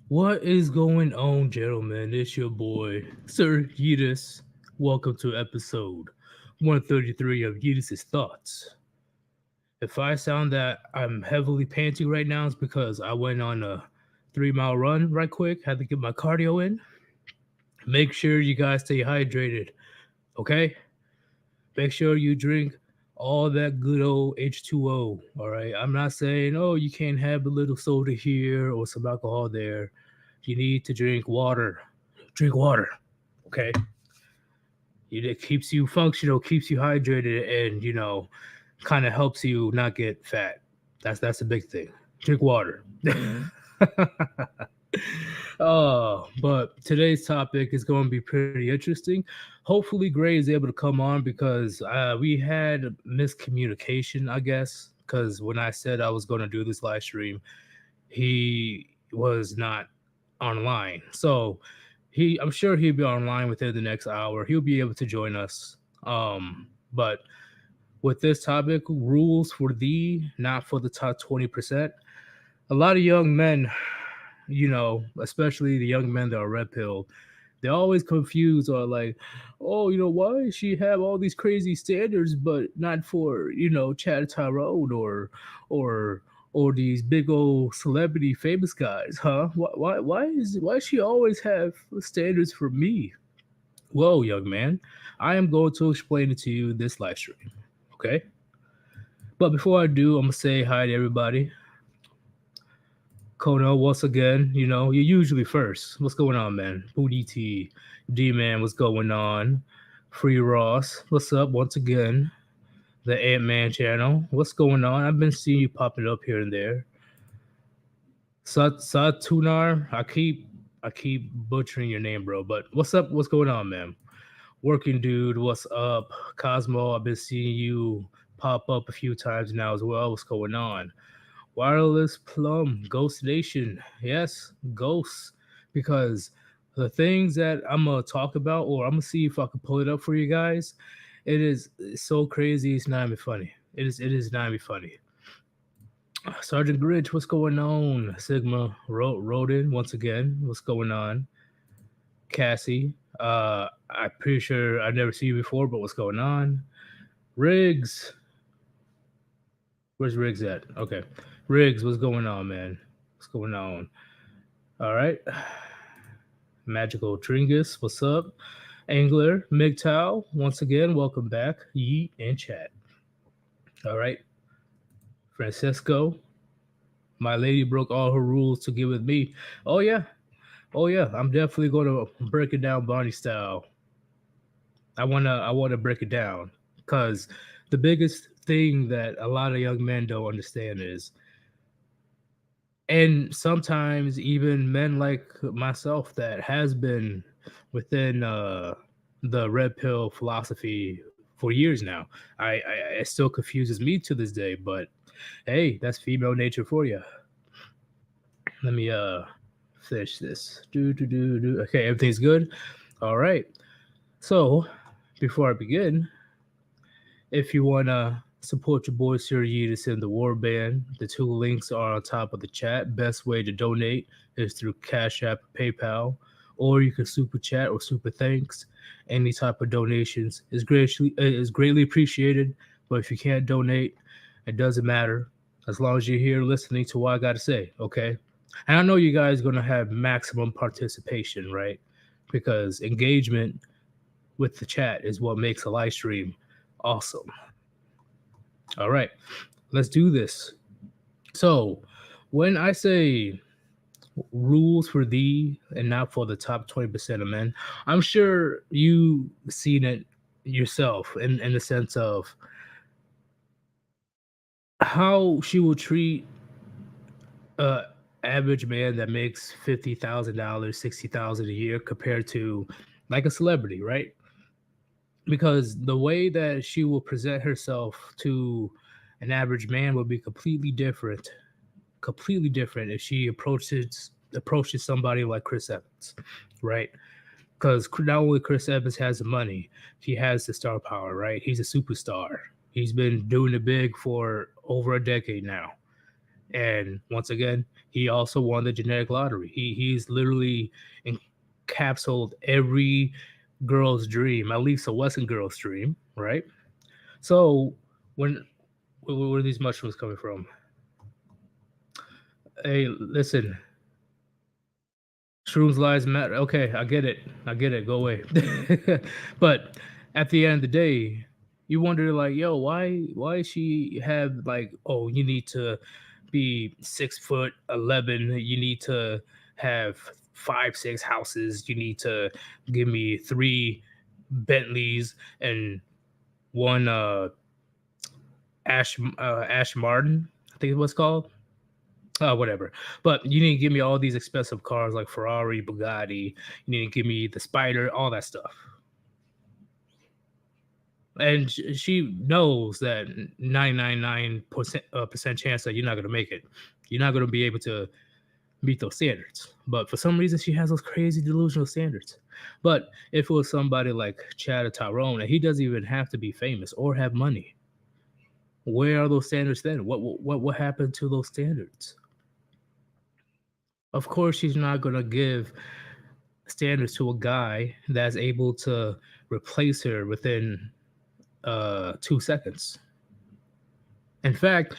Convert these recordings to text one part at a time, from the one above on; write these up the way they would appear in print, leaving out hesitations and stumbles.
What is going on, gentlemen? It's your boy, Sir Yeetus. Welcome to episode 133 of Yeetus' Thoughts. If I sound that I'm heavily panting right now, it's because I went on a 3 mile run right quick, had to get my cardio in. Make sure you guys stay hydrated, okay? Make sure you drink all that good old H2O, all right? I'm not saying, oh, you can't have a little soda here or some alcohol there. You need to drink water. Drink water, okay? It keeps you functional, keeps you hydrated, and kind of helps you not get fat. That's a big thing. Drink water. But today's topic is going to be pretty interesting. Hopefully, Gray is able to come on because we had miscommunication, I guess. Because when I said I was going to do this live stream, he was not online. So I'm sure he'll be online within the next hour. He'll be able to join us. But with this topic, rules for thee, not for the top 20%. A lot of young men, especially the young men that are red pilled, they're always confused or like, oh, why does she have all these crazy standards, but not for, Chad Tyrone or or these big old celebrity famous guys, huh? Why she always have standards for me? Whoa, young man, I am going to explain it to you this live stream, okay? But before I do, I'm gonna say hi to everybody. Kono, once again, you're usually first. What's going on, man? Booty T, D Man, what's going on? Free Ross, what's up once again? The Ant Man channel, what's going on? I've been seeing you popping up here and there. Satunar, I keep butchering your name, bro. But what's up? What's going on, man? Working dude, what's up? Cosmo, I've been seeing you pop up a few times now as well. What's going on? Wireless Plum, Ghost Nation. Yes, ghosts. Because the things that I'm gonna talk about, or I'm gonna see if I can pull it up for you guys, it is so crazy. It's not even funny. It is not even funny. Sergeant Grinch, what's going on? Sigma Rodin, once again, what's going on? Cassie, I'm pretty sure I've never seen you before, but what's going on? Riggs, where's Riggs at? Okay, Riggs, what's going on, man? What's going on? All right. Magical Tringus, what's up? Angler, MGTOW, once again, welcome back. Yeet and chat. All right. Francisco, my lady broke all her rules to get with me. Oh, yeah. Oh, yeah. I'm definitely going to break it down Bonnie style. I wanna break it down because the biggest thing that a lot of young men don't understand is, and sometimes even men like myself that has been within the red pill philosophy for years now. It still confuses me to this day, but hey, that's female nature for you. Let me finish this. Do. Okay, everything's good. All right. So before I begin, if you wanna support your boy Sir Yeetus in the Warband, the two links are on top of the chat. Best way to donate is through Cash App or PayPal, or you can super chat or super thanks. Any type of donations is greatly appreciated. But if you can't donate, it doesn't matter as long as you're here listening to what I got to say. Okay, and I know you guys are gonna have maximum participation, right? Because engagement with the chat is what makes a live stream awesome. All right, let's do this. So, when I say rules for thee and not for the top 20% of men, I'm sure you seen it yourself in the sense of how she will treat a average man that makes $50,000, 60,000 a year compared to like a celebrity, right? Because the way that she will present herself to an average man will be completely different if she approaches somebody like Chris Evans, right? Because not only Chris Evans has the money, he has the star power, right? He's a superstar. He's been doing it big for over a decade now. And once again, he also won the genetic lottery. He's literally encapsulated every girl's dream, at least a Western girl's dream, right? So when where are these mushrooms coming from? Hey, listen, shrooms lives matter. Okay, I get it. I get it. Go away. But at the end of the day, you wonder like, yo, why she have like, oh, you need to be 6 foot 11. You need to have 5, 6 houses. You need to give me 3 Bentleys and one Ash Martin, I think it was called. Whatever. But you need to give me all these expensive cars like Ferrari, Bugatti. You need to give me the Spider, all that stuff. And she knows that 999% chance that you're not going to make it. You're not going to be able to meet those standards. But for some reason, she has those crazy delusional standards. But if it was somebody like Chad or Tyrone, and he doesn't even have to be famous or have money, where are those standards then? What happened to those standards? Of course, she's not going to give standards to a guy that's able to replace her within 2 seconds. In fact,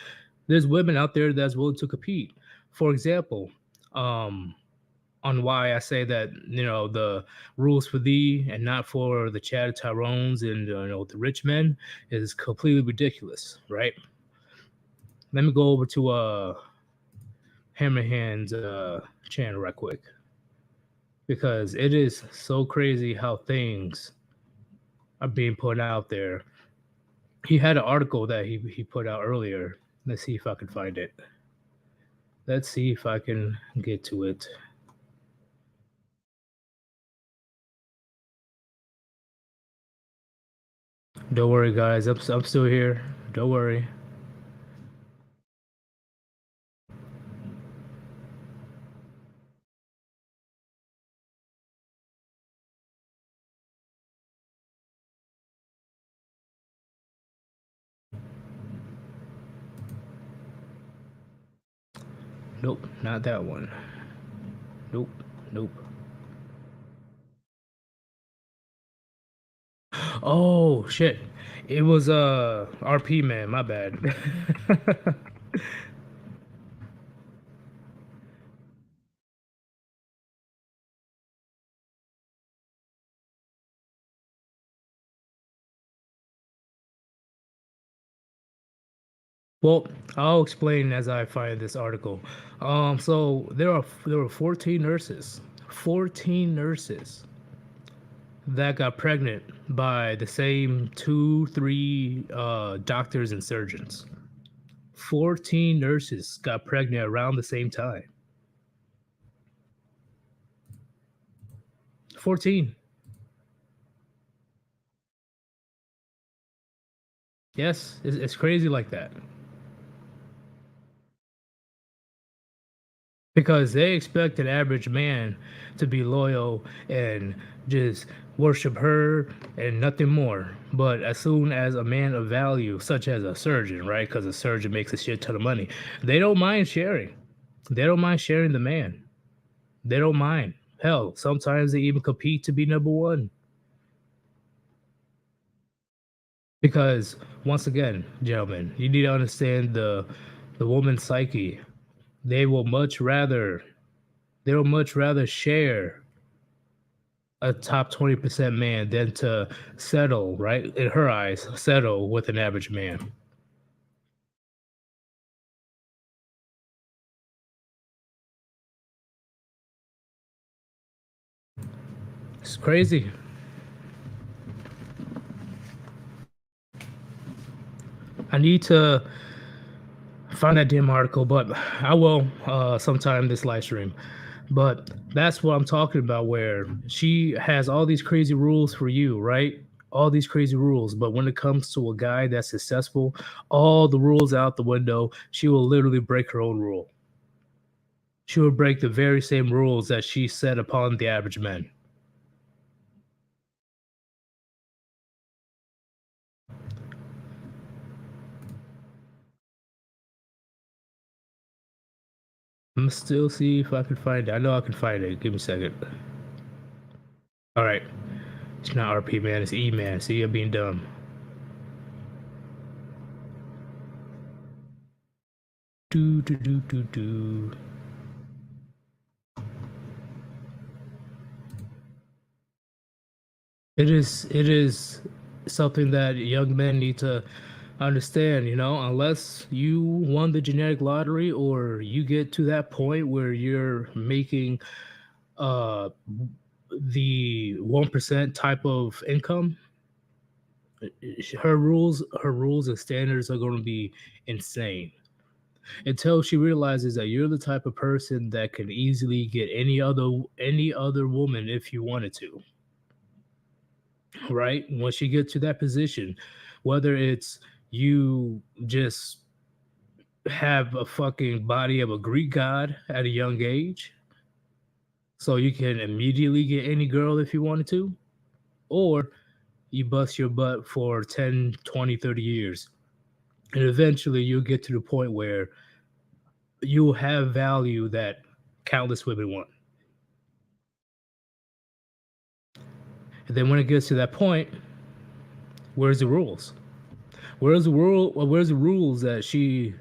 there's women out there that's willing to compete. For example, um, on why I say that the rules for thee and not for the Chad Tyrones and the rich men is completely ridiculous, right? Let me go over to Hammerhand's channel right quick because it is so crazy how things are being put out there. He had an article that he put out earlier. Let's see if I can find it. Let's see if I can get to it. Don't worry, guys. I'm still here. Don't worry. Nope, not that one. Nope, nope. Oh shit! It was RP man. My bad. Well, I'll explain as I find this article. So there were 14 nurses, 14 nurses that got pregnant by the same 2, 3 doctors and surgeons. 14 nurses got pregnant around the same time. 14. Yes, it's crazy like that. Because they expect an average man to be loyal and just worship her and nothing more. But as soon as a man of value, such as a surgeon, right? Because a surgeon makes a shit ton of money, they don't mind sharing. They don't mind sharing the man. They don't mind. Hell, sometimes they even compete to be number one. Because once again, gentlemen, you need to understand the woman's psyche. They will much rather share a top 20% man than to settle, right? In her eyes, settle with an average man. It's crazy. I need to find that damn article, but I will sometime this live stream. But that's what I'm talking about, where she has all these crazy rules for you, right? All these crazy rules. But when it comes to a guy that's successful, all the rules out the window, she will literally break her own rule. She will break the very same rules that she set upon the average man. I'm still see if I can find it. I know I can find it. Give me a second. All right. It's not RP, man. It's E, man. See, you're being dumb. Do, do, do, do, do. It is something that young men need to understand, unless you won the genetic lottery or you get to that point where you're making uh the 1% type of income, her rules and standards are going to be insane until she realizes that you're the type of person that can easily get any other woman if you wanted to, right? Once you get to that position, whether it's you just have a fucking body of a Greek god at a young age, so you can immediately get any girl if you wanted to, or you bust your butt for 10, 20, 30 years. And eventually you'll get to the point where you'll have value that countless women want. And then when it gets to that point, where's the rules? Where's the rules that she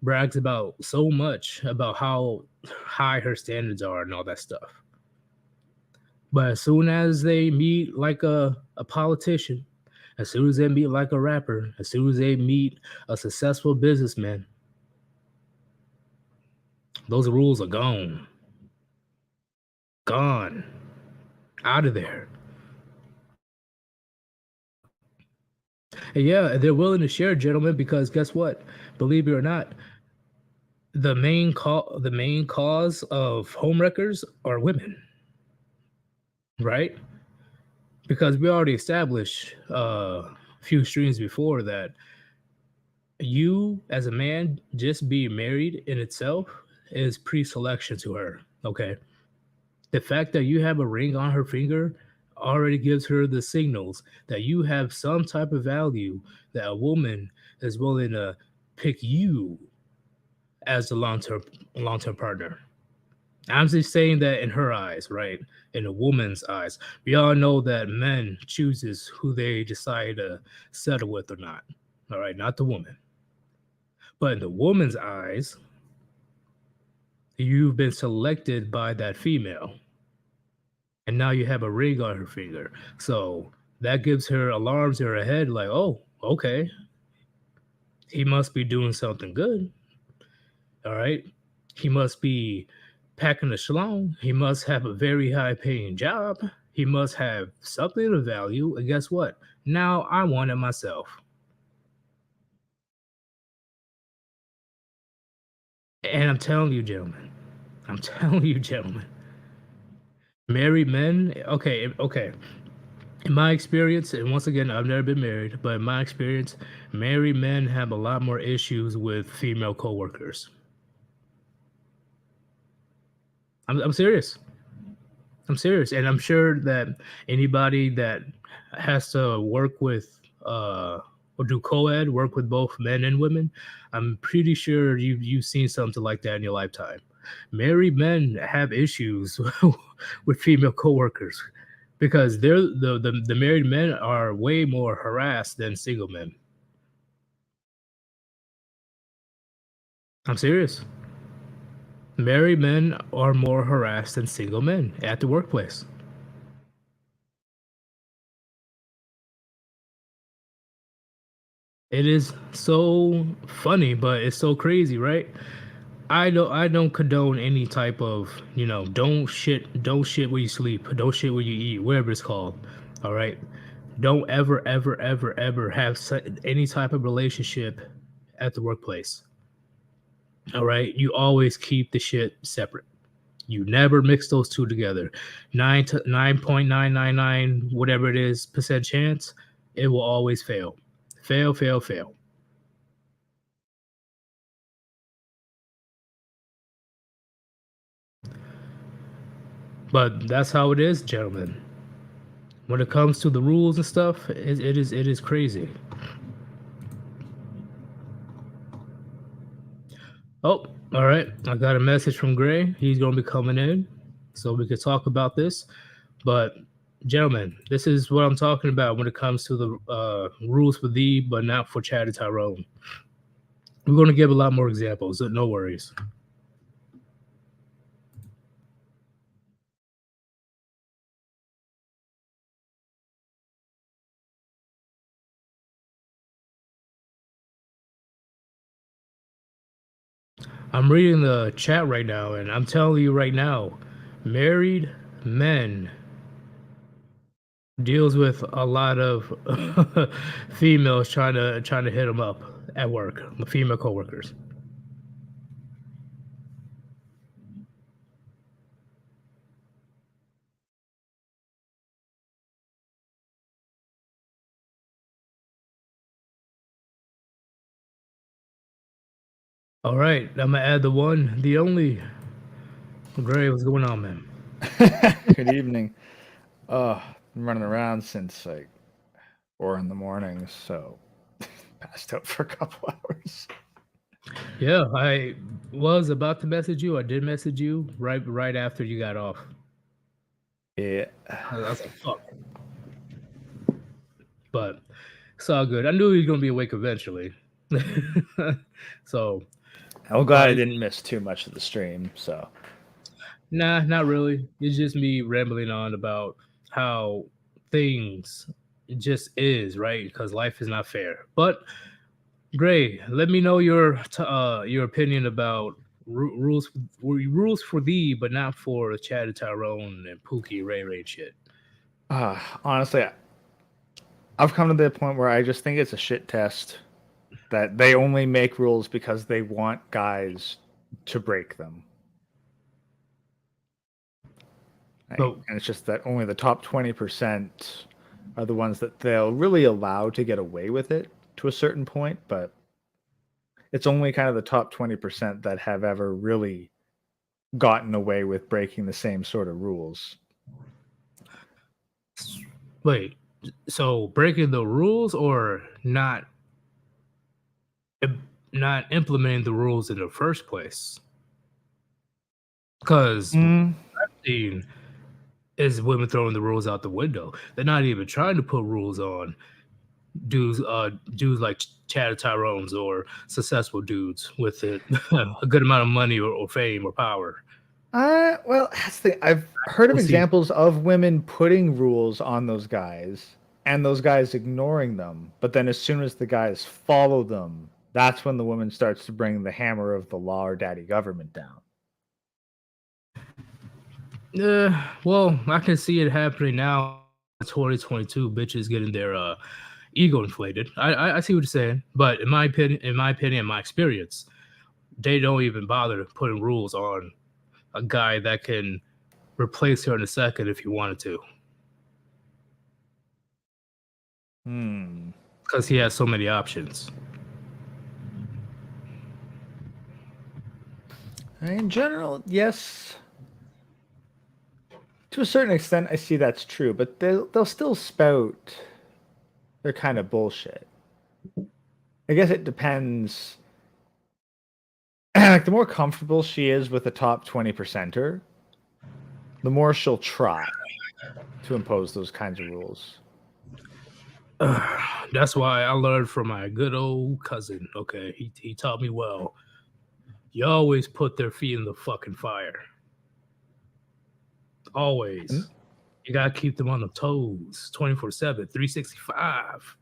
brags about so much about how high her standards are and all that stuff? But as soon as they meet like a politician, as soon as they meet like a rapper, as soon as they meet a successful businessman, those rules are gone. Gone. Out of there. And yeah, they're willing to share, gentlemen, because guess what? Believe it or not, the main cause of homewreckers are women, right? Because we already established a few streams before that you as a man just being married in itself is pre-selection to her. Okay, the fact that you have a ring on her finger already gives her the signals that you have some type of value, that a woman is willing to pick you as a long term partner. I'm just saying that in her eyes, right? In a woman's eyes. We all know that men chooses who they decide to settle with or not. All right, not the woman. But in the woman's eyes, you've been selected by that female. And now you have a ring on her finger. So that gives her alarms in her head like, oh, okay, he must be doing something good. All right. He must be packing a schlong. He must have a very high paying job. He must have something of value. And guess what? Now I want it myself. And I'm telling you, gentlemen, I'm telling you, gentlemen, married men, okay. In my experience, and once again, I've never been married, but in my experience, married men have a lot more issues with female coworkers. I'm serious. I'm serious, and I'm sure that anybody that has to work with or do co-ed, work with both men and women, I'm pretty sure you've seen something like that in your lifetime. Married men have issues with female coworkers because the married men are way more harassed than single men. I'm serious. Married men are more harassed than single men at the workplace. It is so funny, but it's so crazy, right? I don't condone any type of, don't shit where you sleep, don't shit where you eat, whatever it's called. All right. Don't ever, ever, ever, ever have any type of relationship at the workplace. All right. You always keep the shit separate. You never mix those two together. 9.999, whatever it is, percent chance, it will always fail. Fail, fail, fail. But that's how it is, gentlemen. When it comes to the rules and stuff, it is crazy. Oh, all right. I got a message from Gray. He's going to be coming in so we could talk about this. But, gentlemen, this is what I'm talking about when it comes to the rules for thee, but not for Chad and Tyrone. We're going to give a lot more examples, so no worries. I'm reading the chat right now, and I'm telling you right now, married men deals with a lot of females trying to hit them up at work, the female coworkers. All right, I'm gonna add the one, the only. Gray, what's going on, man? Good evening. I'm running around since like 4 in the morning, so passed out for a couple hours. Yeah, I was about to message you. I did message you right after you got off. Yeah. I was like, fuck. But it's all good. I knew he was gonna be awake eventually. So, I'm glad but I didn't miss too much of the stream. So nah, not really. It's just me rambling on about how things just is, right? Because life is not fair. But Gray, let me know your opinion about rules for thee, but not for Chad and Tyrone and Pookie Ray Ray shit. honestly, I've come to the point where I just think it's a shit test that they only make rules because they want guys to break them. Right? But And it's just that only the top 20% are the ones that they'll really allow to get away with it to a certain point, but it's only kind of the top 20% that have ever really gotten away with breaking the same sort of rules. wait, so breaking the rules or not implementing the rules in the first place? Because Mm, seen is women throwing the rules out the window. They're not even trying to put rules on dudes like Chad Tyrones or successful dudes with a good amount of money or fame or power. well, that's the I've heard of We'll see. examples of women putting rules on those guys and those guys ignoring them. But then as soon as the guys follow them, that's when the woman starts to bring the hammer of the law or daddy government down. Well, I can see it happening now. 2022, bitches getting their ego inflated. I see what you're saying, but in my experience, they don't even bother putting rules on a guy that can replace her in a second if he wanted to, Hmm. because he has so many options. In general, yes. To a certain extent, I see that's true, but they'll still spout their kind of bullshit. I guess it depends. Like the more comfortable she is with the top 20%er, the more she'll try to impose those kinds of rules. That's why I learned from my good old cousin. Okay, he taught me well. You always put their feet in the fucking fire. And, Always. You gotta keep them on the toes 24/7, 365.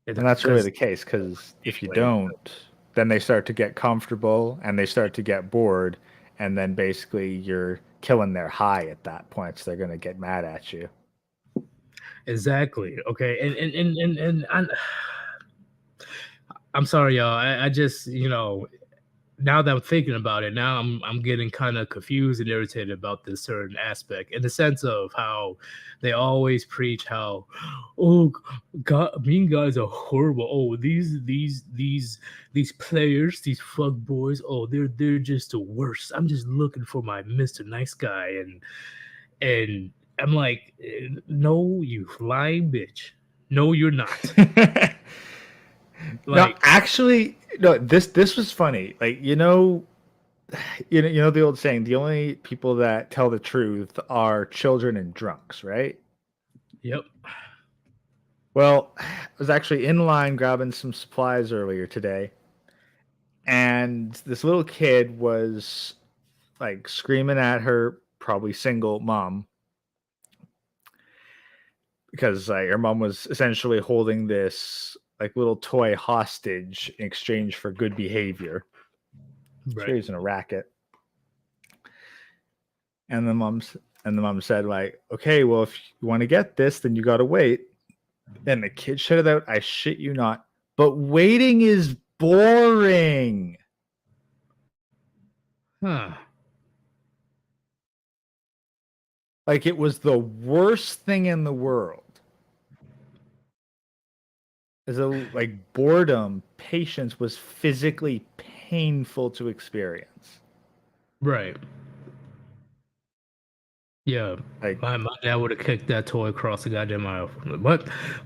and that's really Because the case because if you don't, then they start to get comfortable and they start to get bored, and then basically you're killing their high at that point, so they're going to get mad at you. exactly. Okay. And I'm sorry, y'all. I just, now that I'm thinking about it, now I'm getting kind of confused and irritated about this certain aspect in the sense of how they always preach how, oh God, mean guys are horrible. Oh, these players, these fuck boys, oh they're just the worst. I'm just looking for my Mr. Nice Guy, and I'm like, no, you lying bitch. No, you're not. Now, Like, actually, No, this was funny. Like, you know the old saying, the only people that tell the truth are children and drunks, right? Yep. Well, I was actually in line grabbing some supplies earlier today, and this little kid was like screaming at her probably single mom because her mom was essentially holding this like little toy hostage in exchange for good behavior. She Right. was in a racket. And the mom said, like, okay, well, if you want to get this, then you gotta wait. Then the kid shut it out. I shit you not. But waiting is boring. Huh. Like, it was the worst thing in the world. As a like boredom, patience was physically painful to experience. Right. Yeah. Like, My dad would have kicked that toy across the goddamn aisle.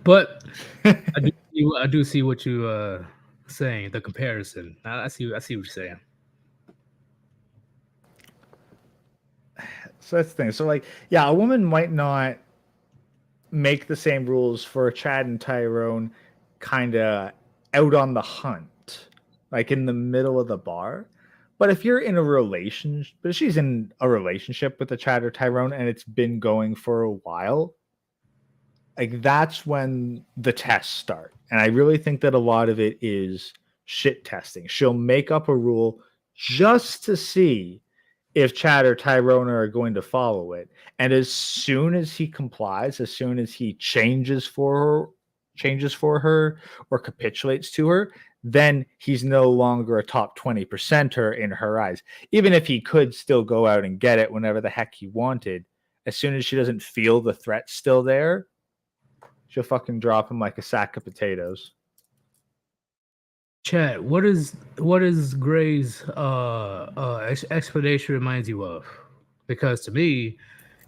But I do see what you saying, the comparison. I see what you're saying. so that's the thing. So, like, yeah, a woman might not make the same rules for Chad and Tyrone kind of out on the hunt, like in the middle of the bar. But if you're in a relationship, but she's in a relationship with the Chad or Tyrone and it's been going for a while, like that's when the tests start. And I really think that a lot of it is shit testing. She'll make up a rule just to see if Chad or Tyrone are going to follow it. And as soon as he complies, as soon as he changes for her or capitulates to her, then he's no longer a top 20 percenter in her eyes. Even if he could still go out and get it whenever the heck he wanted, as soon as she doesn't feel the threat still there, she'll fucking drop him like a sack of potatoes. Chad, what is Gray's explanation reminds you of? Because to me,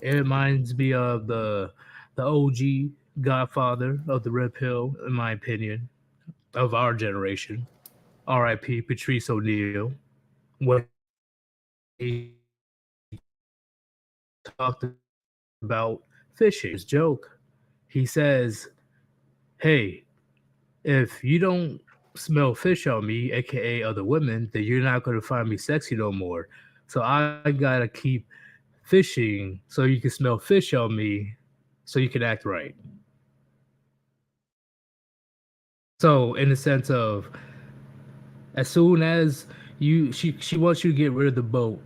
it reminds me of the OG Godfather of the Red Pill, in my opinion, of our generation. R.I.P. Patrice O'Neill. When he talked about fishing, his joke, he says, "Hey, if you don't smell fish on me, aka other women, then you're not gonna find me sexy no more. So I gotta keep fishing so you can smell fish on me, so you can act right." So in the sense of, as soon as she wants you to get rid of the boat,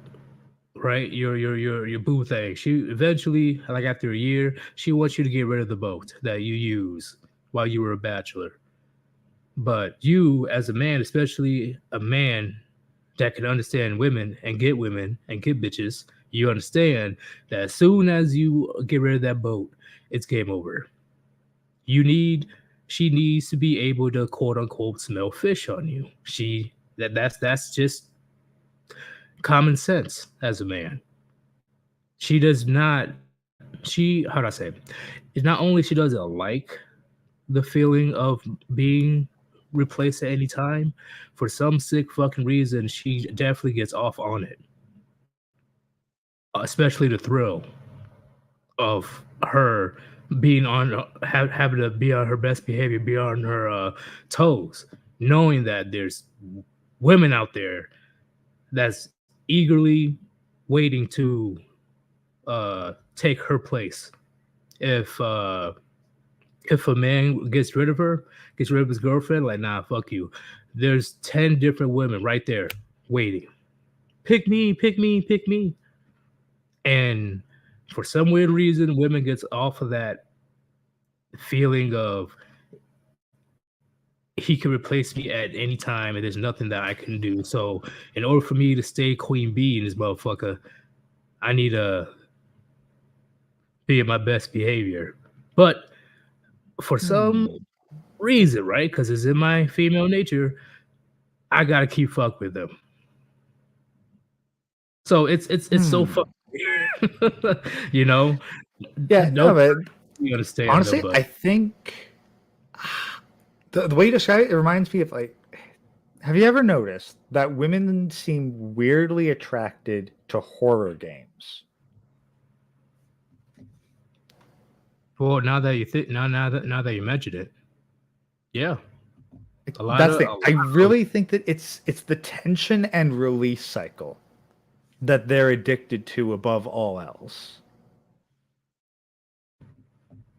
right? Your boo thing. She eventually, like after a year, she wants you to get rid of the boat that you use while you were a bachelor. But you, as a man, especially a man that can understand women and get bitches, you understand that as soon as you get rid of that boat, it's game over. You need She needs to be able to quote unquote smell fish on you. That's just common sense as a man. She does not she how do I say it? It's not only she doesn't like the feeling of being replaced at any time. For some sick fucking reason, she definitely gets off on it, especially the thrill of her being on having to be on her best behavior, be on her toes, knowing that there's women out there that's eagerly waiting to take her place. If if a man gets rid of her, gets rid of his girlfriend, like, nah, fuck you. There's 10 different women right there waiting. Pick me, pick me, pick me. And for some weird reason, women gets off of that feeling of he can replace me at any time and there's nothing that I can do. So in order for me to stay queen bee in this motherfucker, I need to be in my best behavior. But for some Hmm. reason, right? Because it's in my female nature, I gotta keep fuck with them. So it's so Hmm. fucking weird. You know? Yeah, No no, but person understand them, honestly, but I think the way you describe it, it reminds me of like Have you ever noticed that women seem weirdly attracted to horror games? Well, now that you now that you mentioned it, yeah, That's the thing. I of really think that it's the tension and release cycle that they're addicted to above all else.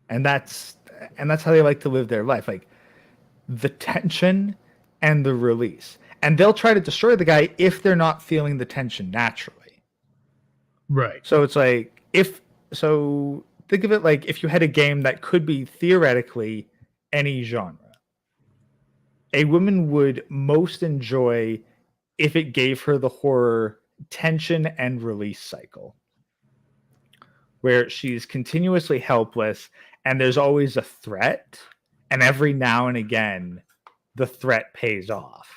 And that's how they like to live their life. Like the tension and the release. And they'll try to destroy the guy if they're not feeling the tension naturally. right. So it's like think of it like if you had a game that could be theoretically any genre. A woman would most enjoy if it gave her the horror tension and release cycle, where she's continuously helpless and there's always a threat, and every now and again the threat pays off.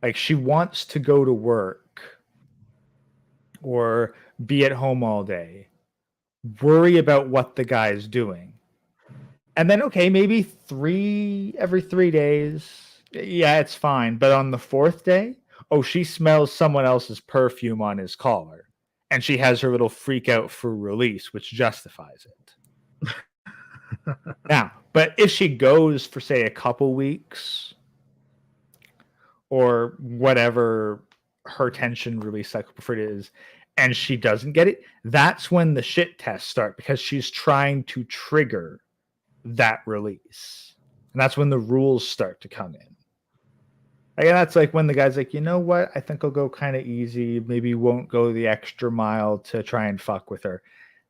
Like she wants to go to work or be at home all day, worry about what the guy's doing. And then, okay, maybe every 3 days, yeah, it's fine. But on the fourth day, oh, she smells someone else's perfume on his collar. And she has her little freak out for release, which justifies it. Now, but if she goes for, say, a couple weeks or whatever her tension release cycle preferred is, and she doesn't get it, that's when the shit tests start because she's trying to trigger that release. And that's when the rules start to come in. And that's like when the guy's like, you know what? I think I'll go kind of easy. Maybe won't go the extra mile to try and fuck with her.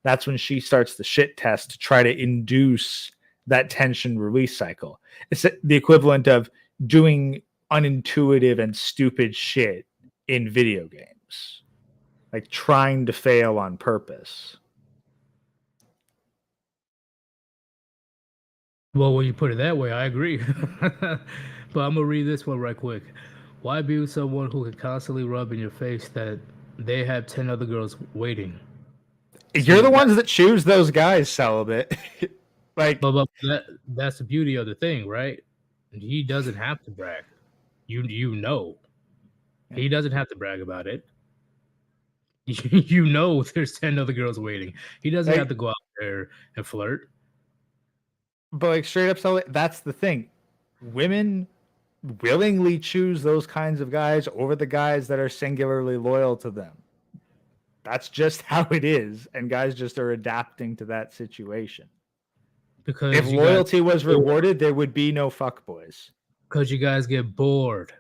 That's when she starts the shit test to try to induce that tension release cycle. It's the equivalent of doing unintuitive and stupid shit in video games. Like trying to fail on purpose. Well, when you put it that way, I agree. But I'm gonna read this one right quick. Why be with someone who can constantly rub in your face that they have 10 other girls waiting? You're the ones that choose those guys, celibate. Like, but that's the beauty of the thing, right? He doesn't have to brag. You know, he doesn't have to brag about it. You know, there's 10 other girls waiting. He doesn't have to go out there and flirt. But like straight up celibate, that's the thing. Women willingly choose those kinds of guys over the guys that are singularly loyal to them. That's just how it is, and guys just are adapting to that situation. Because if loyalty was rewarded, there would be no fuckboys. Because you guys get bored.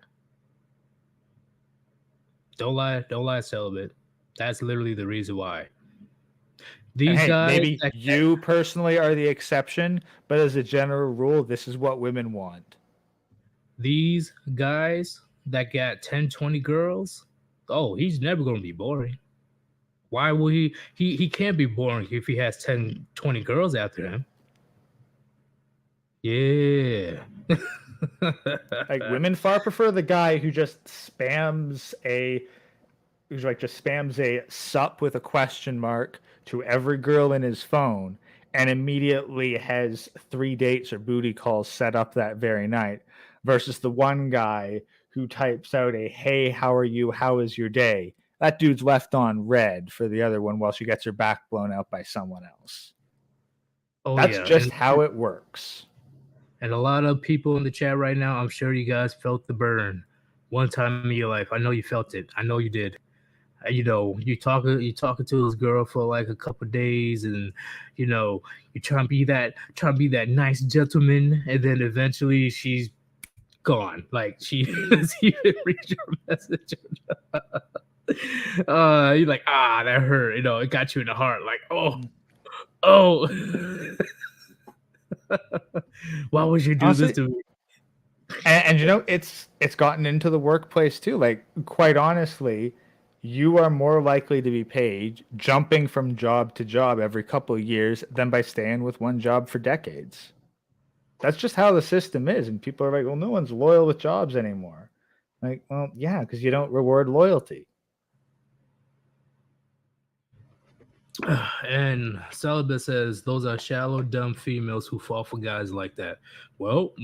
Don't lie, celibate. That's literally the reason why. These guys, maybe you personally are the exception, but as a general rule, this is what women want. These guys that got 10, 20 girls, oh, he's never going to be boring. Why will he can't be boring if he has 10, 20 girls after him. Yeah. Like women far prefer the guy who just spams a sup with a question mark to every girl in his phone and immediately has 3 dates or booty calls set up that very night versus the one guy who types out a, hey, how are you? How is your day? That dude's left on red for the other one while she gets her back blown out by someone else. Oh, that's just how it works. And a lot of people in the chat right now, I'm sure you guys felt the burn one time in your life. I know you felt it. I know you did. You know, you talking to this girl for like a couple of days, and you know, you trying to be that nice gentleman, and then eventually she's gone. Like she didn't read your message. You're like, that hurt. You know, it got you in the heart. Like, oh. Why would you do honestly, this to me? And you know, it's gotten into the workplace too. Like, quite honestly, you are more likely to be paid jumping from job to job every couple of years than by staying with one job for decades. That's just how the system is. And people are like, well, no one's loyal with jobs anymore. Like, well, yeah, because you don't reward loyalty. And Celibate says those are shallow, dumb females who fall for guys like that. Well,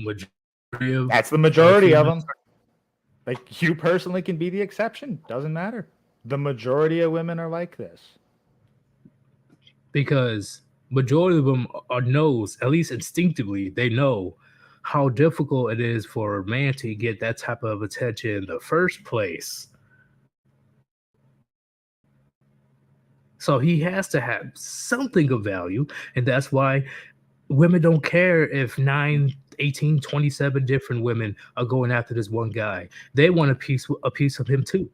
that's the majority of them. Like, you personally can be the exception. Doesn't matter. The majority of women are like this. Because majority of them knows, at least instinctively, they know how difficult it is for a man to get that type of attention in the first place. So he has to have something of value, and that's why women don't care if 9, 18, 27 different women are going after this one guy. They want a piece of him too.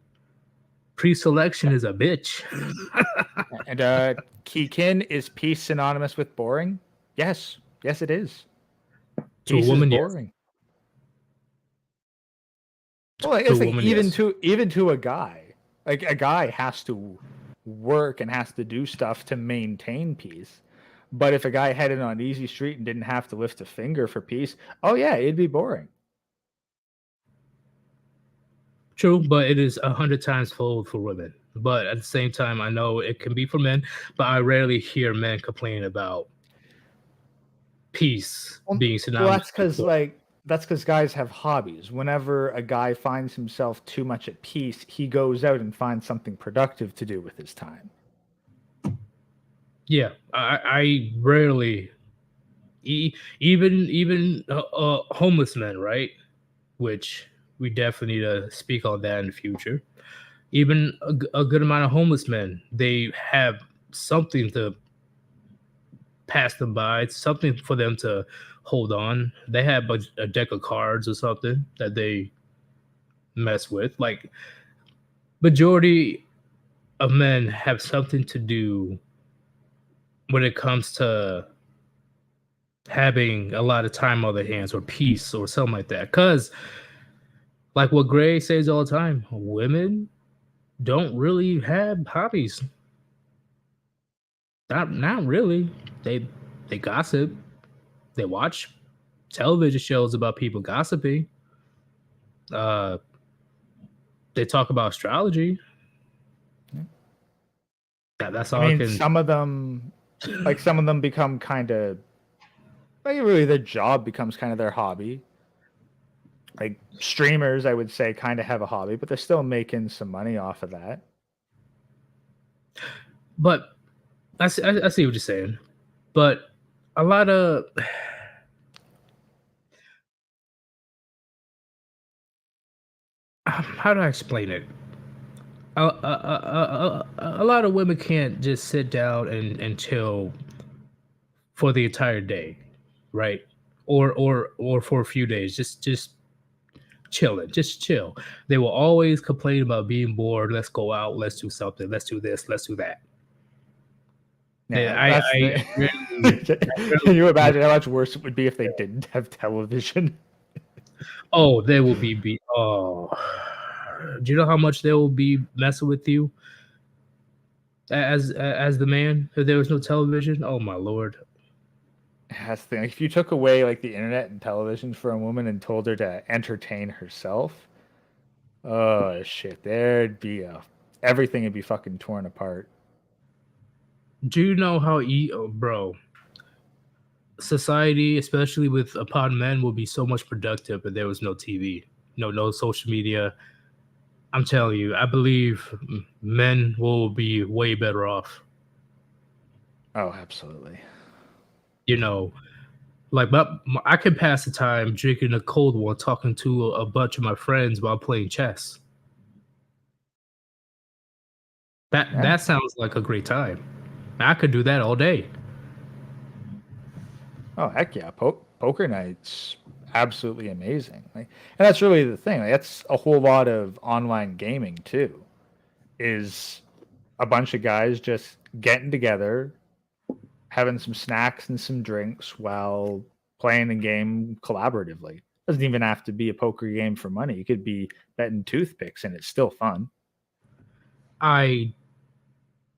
Pre-selection is a bitch. And Keekin, is peace synonymous with boring? Yes. Yes, it is. To a Peace woman, is yes. boring. Well, To it's a like woman, even yes. to a guy. Like, a guy has to work and has to do stuff to maintain peace. But if a guy headed on easy street and didn't have to lift a finger for peace, oh yeah, it'd be boring. True, but it is 100 times fold for women. But at the same time, I know it can be for men, but I rarely hear men complain about peace being Well, synonymous with that's because guys have hobbies. Whenever a guy finds himself too much at peace, he goes out and finds something productive to do with his time. yeah. I rarely even homeless men, right? Which we definitely need to speak on that in the future. Even a good amount of homeless men, they have something to pass them by. It's something for them to hold on. They have a deck of cards or something that they mess with. Like majority of men have something to do when it comes to having a lot of time on their hands or peace or something like that. Cause like what Gray says all the time, women don't really have hobbies. Not really. They gossip. They watch television shows about people gossiping. Uh, they talk about astrology. That's all I I mean, can. some of them become kind of, like, really their job becomes kind of their hobby. Like, streamers, I would say, kind of have a hobby, but they're still making some money off of that. But I see what you're saying. But a lot of how do I explain it? A lot of women can't just sit down and chill for the entire day, right? Or for a few days, just chilling, just chill. They will always complain about being bored. Let's go out. Let's do something. Let's do this. Let's do that. Yeah, I, that's I, the. I Can you rarely, imagine how much worse it would be if they didn't have television? oh, they will be. Oh, do you know how much they will be messing with you as the man if there was no television? Oh my lord. That's the thing. Like, if you took away, like, the internet and television for a woman and told her to entertain herself, oh shit, there'd be everything would be fucking torn apart. Do you know how bro? Society, especially with upon men, will be so much productive if there was no TV, no social media. I'm telling you, I believe men will be way better off. Oh, absolutely. You know, like I can pass the time drinking a cold one, talking to a bunch of my friends while playing chess. Yeah. That sounds like a great time. I could do that all day. Oh, heck yeah. Poker night's absolutely amazing. Like, and that's really the thing. Like, that's a whole lot of online gaming too. Is a bunch of guys just getting together, having some snacks and some drinks while playing the game collaboratively. Doesn't even have to be a poker game for money. It could be betting toothpicks and it's still fun. I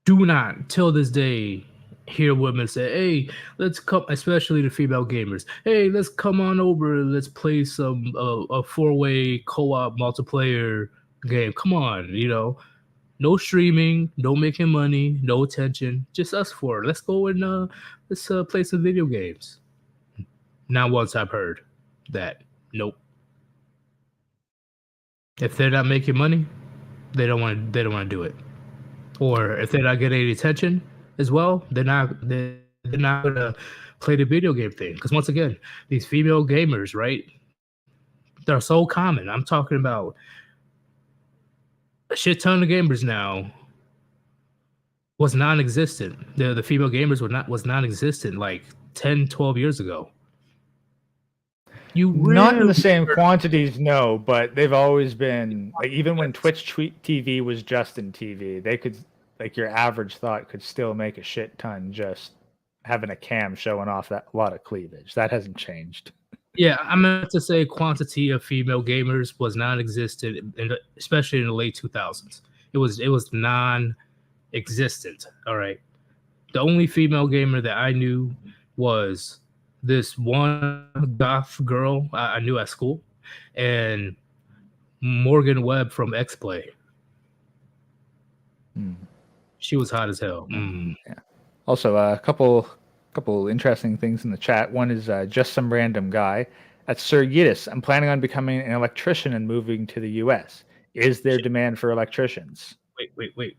do not till this day hear women say, "Hey, let's come," especially the female gamers. "Hey, let's come on over. Let's play some a 4-way co-op multiplayer game. Come on, no streaming, no making money, no attention, just us four. Let's go and let's play some video games." Not once I've heard that. Nope. If they're not making money, they don't want to do it. Or if they're not getting any attention as well, they're not gonna play the video game thing. Because once again, these female gamers, right? They're so common. I'm talking about a shit ton of gamers now was non-existent. The female gamers was non-existent like 10, 12 years ago. You Not in the rarely same heard- quantities, no, but they've always been like even when Twitch TV was just in TV, they could like your average thought could still make a shit ton just having a cam showing off that a lot of cleavage. That hasn't changed. Yeah, I meant to say quantity of female gamers was non-existent, especially in the late 2000s. It was non-existent. All right. The only female gamer that I knew was this one goth girl I knew at school, and Morgan Webb from X Play. She was hot as hell. Yeah. Also, a couple interesting things in the chat. One is just some random guy. That's Sir Yeetus. I'm planning on becoming an electrician and moving to the U.S. Is there demand for electricians? Wait.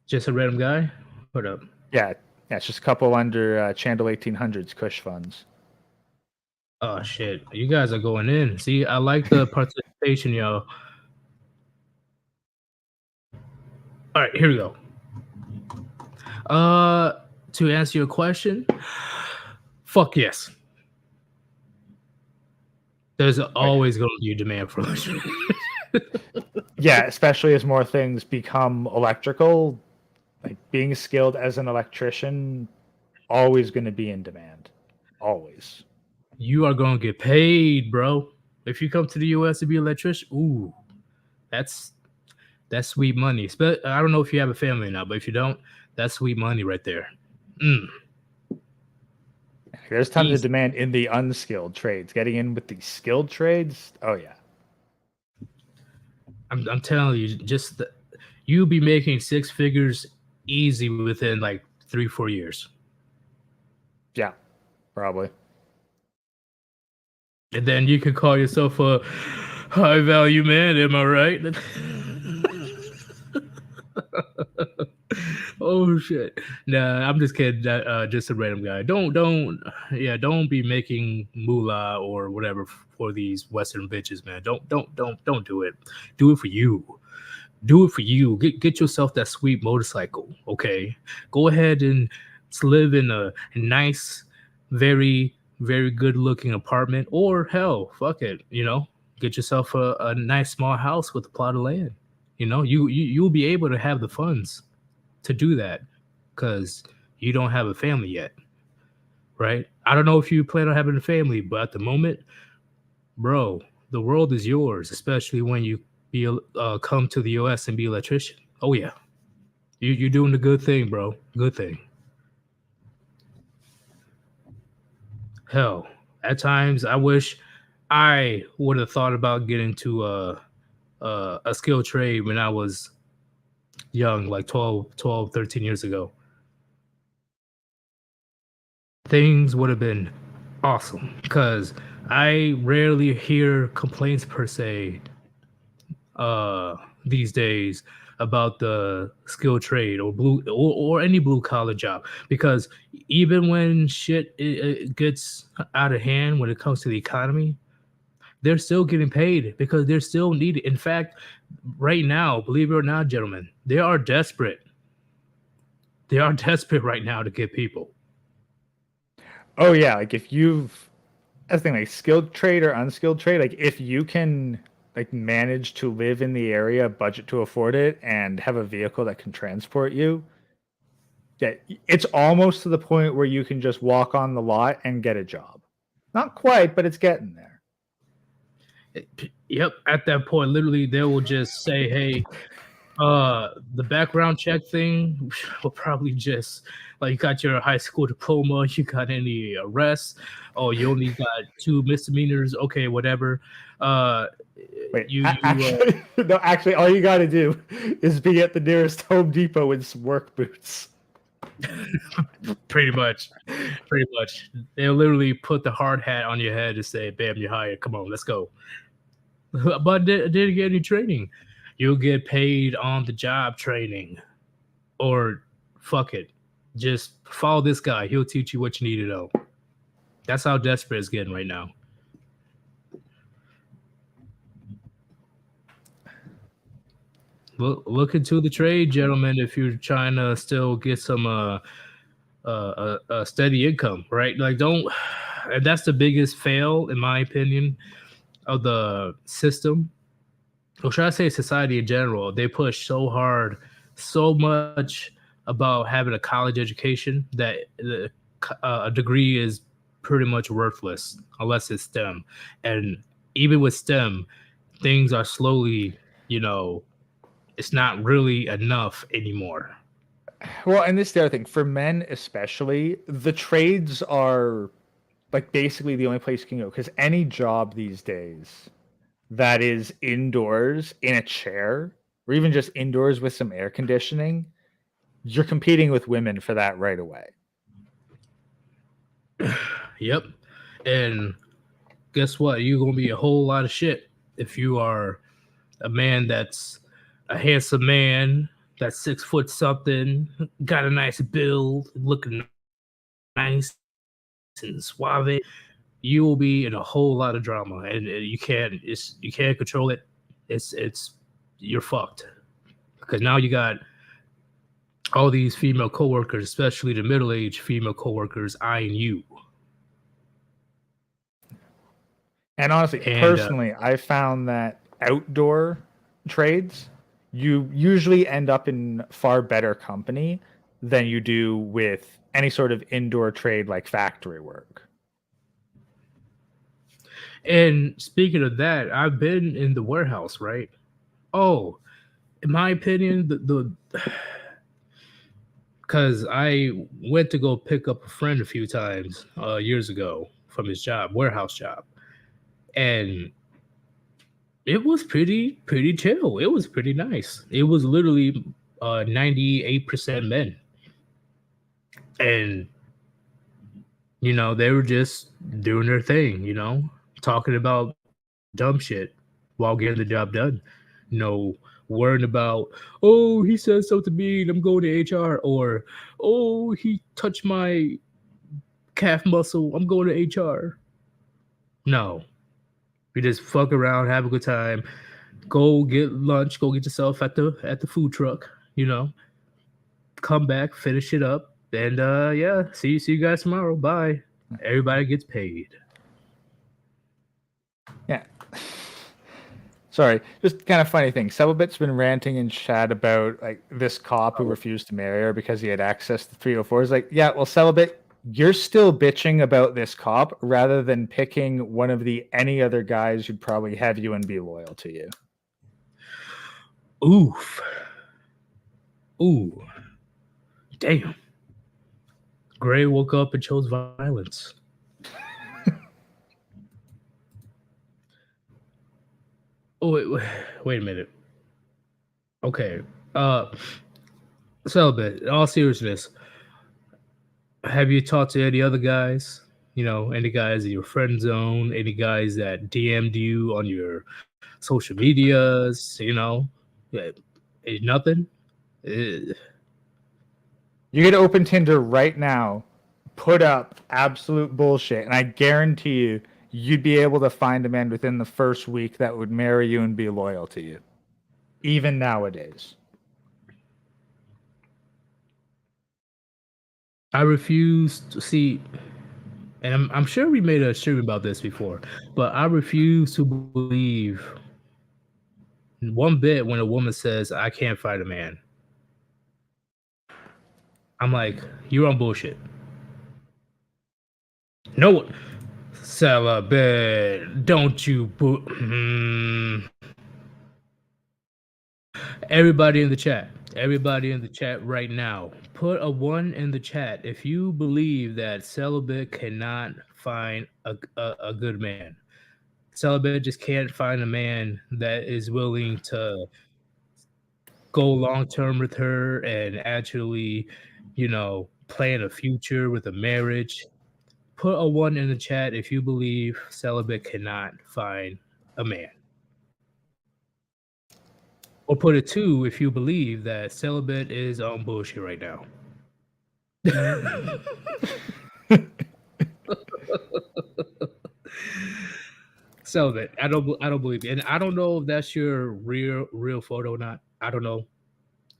Just a random guy? Hold up. Yeah, it's just a couple under Chandel 1800s Kush funds. Oh shit! You guys are going in. See, I like the participation, y'all. All right, here we go. To answer your question, fuck yes. There's always going to be a demand for electricity. Yeah, especially as more things become electrical, like being skilled as an electrician, always going to be in demand. Always. You are going to get paid, bro. If you come to the U.S. to be an electrician, ooh, that's sweet money. I don't know if you have a family now, but if you don't, that's sweet money right there. There's tons of demand in the unskilled trades. Getting in with the skilled trades, oh yeah. I'm telling you, just you'll be making six figures easy within like 3-4 years. Yeah, probably. And then you could call yourself a high value man, am I right? Oh shit! Nah, I'm just kidding. Just a random guy. Don't be making moolah or whatever for these Western bitches, man. Don't do it. Do it for you. Do it for you. Get yourself that sweet motorcycle. Okay, go ahead and live in a nice, very good looking apartment, or hell, fuck it. Get yourself a nice small house with a plot of land. You'll be able to have the funds to do that because you don't have a family yet, right? I don't know if you plan on having a family, but at the moment, bro, the world is yours, especially when you come to the US and be an electrician. Oh yeah, you're doing the good thing, bro. Good thing. Hell, at times I wish I would have thought about getting into a skilled trade when I was young, like 12, 13 years ago. Things would have been awesome because I rarely hear complaints per se these days about the skilled trade or any blue collar job, because even when shit it gets out of hand when it comes to the economy, they're still getting paid because they're still needed. In fact, right now, believe it or not, gentlemen, they are desperate. They are desperate right now to get people. Oh yeah, like if you've that's the thing, like skilled trade or unskilled trade, like if you can like manage to live in the area, budget to afford it, and have a vehicle that can transport you, yeah, it's almost to the point where you can just walk on the lot and get a job. Not quite, but it's getting there. Yep, at that point, literally, they will just say, "Hey, the background check thing will probably just like you got your high school diploma, you got any arrests? Oh, you only got 2 misdemeanors. Okay, whatever." Wait, actually, all you got to do is be at the nearest Home Depot with some work boots. Pretty much. They'll literally put the hard hat on your head and say, "Bam, you're hired. Come on, let's go." but didn't get any training. You'll get paid on the job training, or fuck it, just follow this guy. He'll teach you what you need to know. That's how desperate it's getting right now. Look into the trade, gentlemen, if you're trying to still get some a steady income, right? Like, don't. And that's the biggest fail, in my opinion, of the system, or should I say society in general. They push so hard, so much about having a college education that a degree is pretty much worthless unless it's STEM. And even with STEM, things are slowly, you know, it's not really enough anymore. Well, and this is the other thing for men, especially, the trades are like basically the only place you can go because any job these days that is indoors in a chair or even just indoors with some air conditioning, you're competing with women for that right away. Yep. And guess what? You're gonna be a whole lot of shit if you are a man that's a handsome man that's 6 foot something, got a nice build, looking nice and suave. You will be in a whole lot of drama, and you can't control it. It's you're fucked because now you got all these female coworkers, especially the middle aged female coworkers, eyeing you. And honestly, And personally, I found that outdoor trades, you usually end up in far better company than you do with any sort of indoor trade like factory work. and speaking of that, I've been in the warehouse, right? Oh, in my opinion, the because I went to go pick up a friend a few times years ago from his job, warehouse job, and it was pretty chill. It was pretty nice. It was literally 98% men, and they were just doing their thing, talking about dumb shit while getting the job done. Worrying about, oh, he said something mean, I'm going to HR, or oh, he touched my calf muscle, I'm going to HR. No, we just fuck around, have a good time, go get lunch, go get yourself at the food truck, come back, finish it up, and yeah, see you guys tomorrow. Bye. Everybody gets paid. Yeah. Sorry, just kind of funny thing. Celibate has been ranting in chat about like this cop who refused to marry her because he had access to 304. Is like, yeah, well, Celibate, you're still bitching about this cop rather than picking one of the any other guys who'd probably have you and be loyal to you. Oof. Ooh. Damn. Gray woke up and chose violence. Oh, wait a minute. Okay. Celibate, in all seriousness, have you talked to any other guys? Any guys in your friend zone? Any guys that DM'd you on your social medias? Yeah, nothing. You could open Tinder right now, put up absolute bullshit, and I guarantee you'd be able to find a man within the first week that would marry you and be loyal to you, even nowadays. I refuse to see, and I'm sure we made a stream about this before, but I refuse to believe one bit when a woman says, I can't find a man. I'm like, you're on bullshit. No, Celibate, don't you everybody in the chat right now, put a 1 in the chat if you believe that Celibate cannot find a good man. Celibate just can't find a man that is willing to go long term with her and actually, plan a future with a marriage. Put a 1 in the chat if you believe Celibate cannot find a man. Or put it two if you believe that celibate is on bullshit right now. Celibate. I don't believe it. And I don't know if that's your real photo or not. I don't know.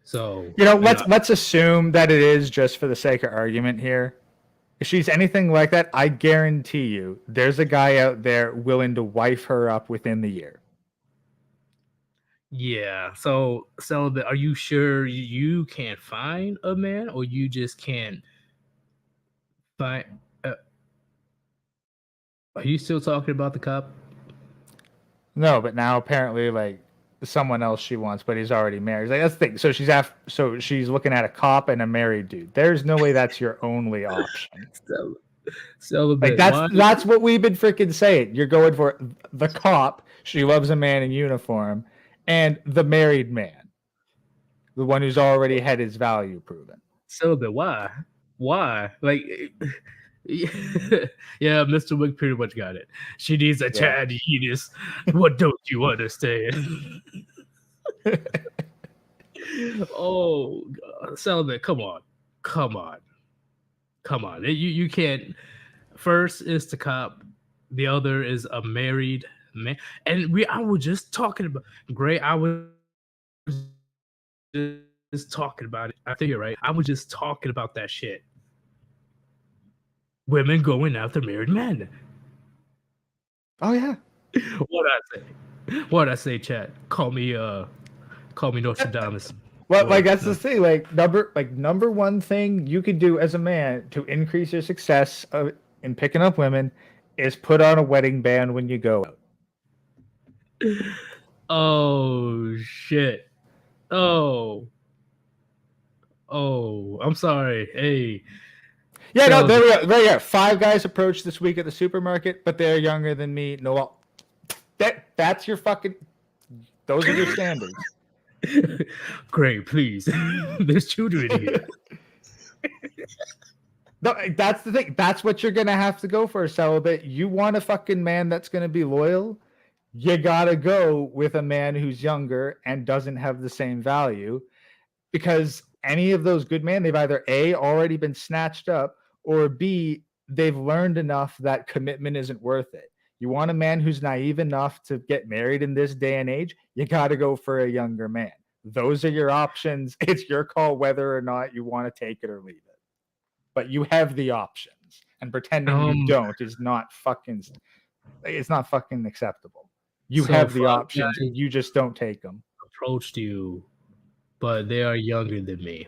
So let's assume that it is just for the sake of argument here. If she's anything like that, I guarantee you there's a guy out there willing to wife her up within the year. Yeah. So celibate, are you sure you can't find a man, or you just can't find are you still talking about the cop? No, but now apparently like someone else she wants, but he's already married. Like that's the thing. So she's looking at a cop and a married dude. There's no way that's your only option. Celibate. Like that's what we've been freaking saying. You're going for the cop. She loves a man in uniform, and the married man, the one who's already had his value proven. Celibate. Why? Like, yeah, Mr. Wick pretty much got it. She needs a Chad Yeetus. What don't you understand? Oh, God. Celibate, come on. You can't. First is the cop. The other is a married man. And I was just talking about Gray. I was just talking about it. I think you're right. I was just talking about that shit. Women going after married men. Oh yeah. What I say, chat? Call me Nostradamus. Well, like that's the thing. Like number one thing you can do as a man to increase your success in picking up women is put on a wedding band when you go out. Oh shit. Oh, I'm sorry. Hey. Yeah, no, there we go. Right here. 5 guys approached this week at the supermarket, but they're younger than me. No, that's your fucking. Those are your standards. Great, please. There's children here. No, that's the thing. That's what you're gonna have to go for, celibate. You want a fucking man that's gonna be loyal. You gotta go with a man who's younger and doesn't have the same value, because any of those good men, they've either A, already been snatched up, or B, they've learned enough that commitment isn't worth it. You want a man who's naive enough to get married in this day and age, you got to go for a younger man. Those are your options. It's your call whether or not you want to take it or leave it. But you have the options, and pretending you don't is not fucking, it's not fucking acceptable. You have the options, you just don't take them. Approached you, but they are younger than me.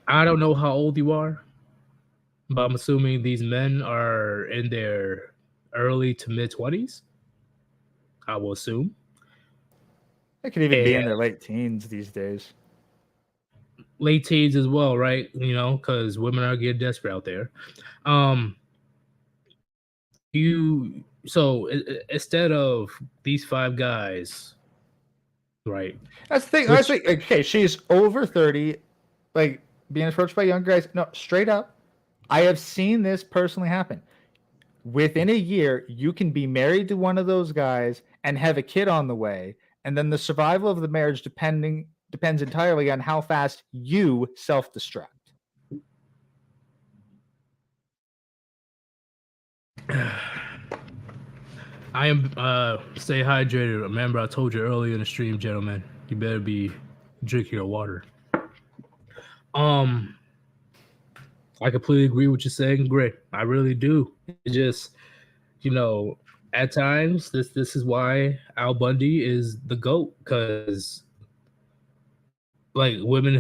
I don't know how old you are, but I'm assuming these men are in their early to mid 20s. I will assume. They could even be in their late teens these days. Late teens as well, right? You know, because women are getting desperate out there. So instead of these 5 guys, right? That's the thing. Okay, she's over 30, like being approached by young guys. No, straight up, I have seen this personally happen. Within a year, you can be married to one of those guys and have a kid on the way, and then the survival of the marriage depends entirely on how fast you self-destruct. I am stay hydrated. Remember, I told you earlier in the stream, gentlemen, you better be drinking your water. I completely agree with you saying, great. I really do. It just, at times this is why Al Bundy is the GOAT, because like women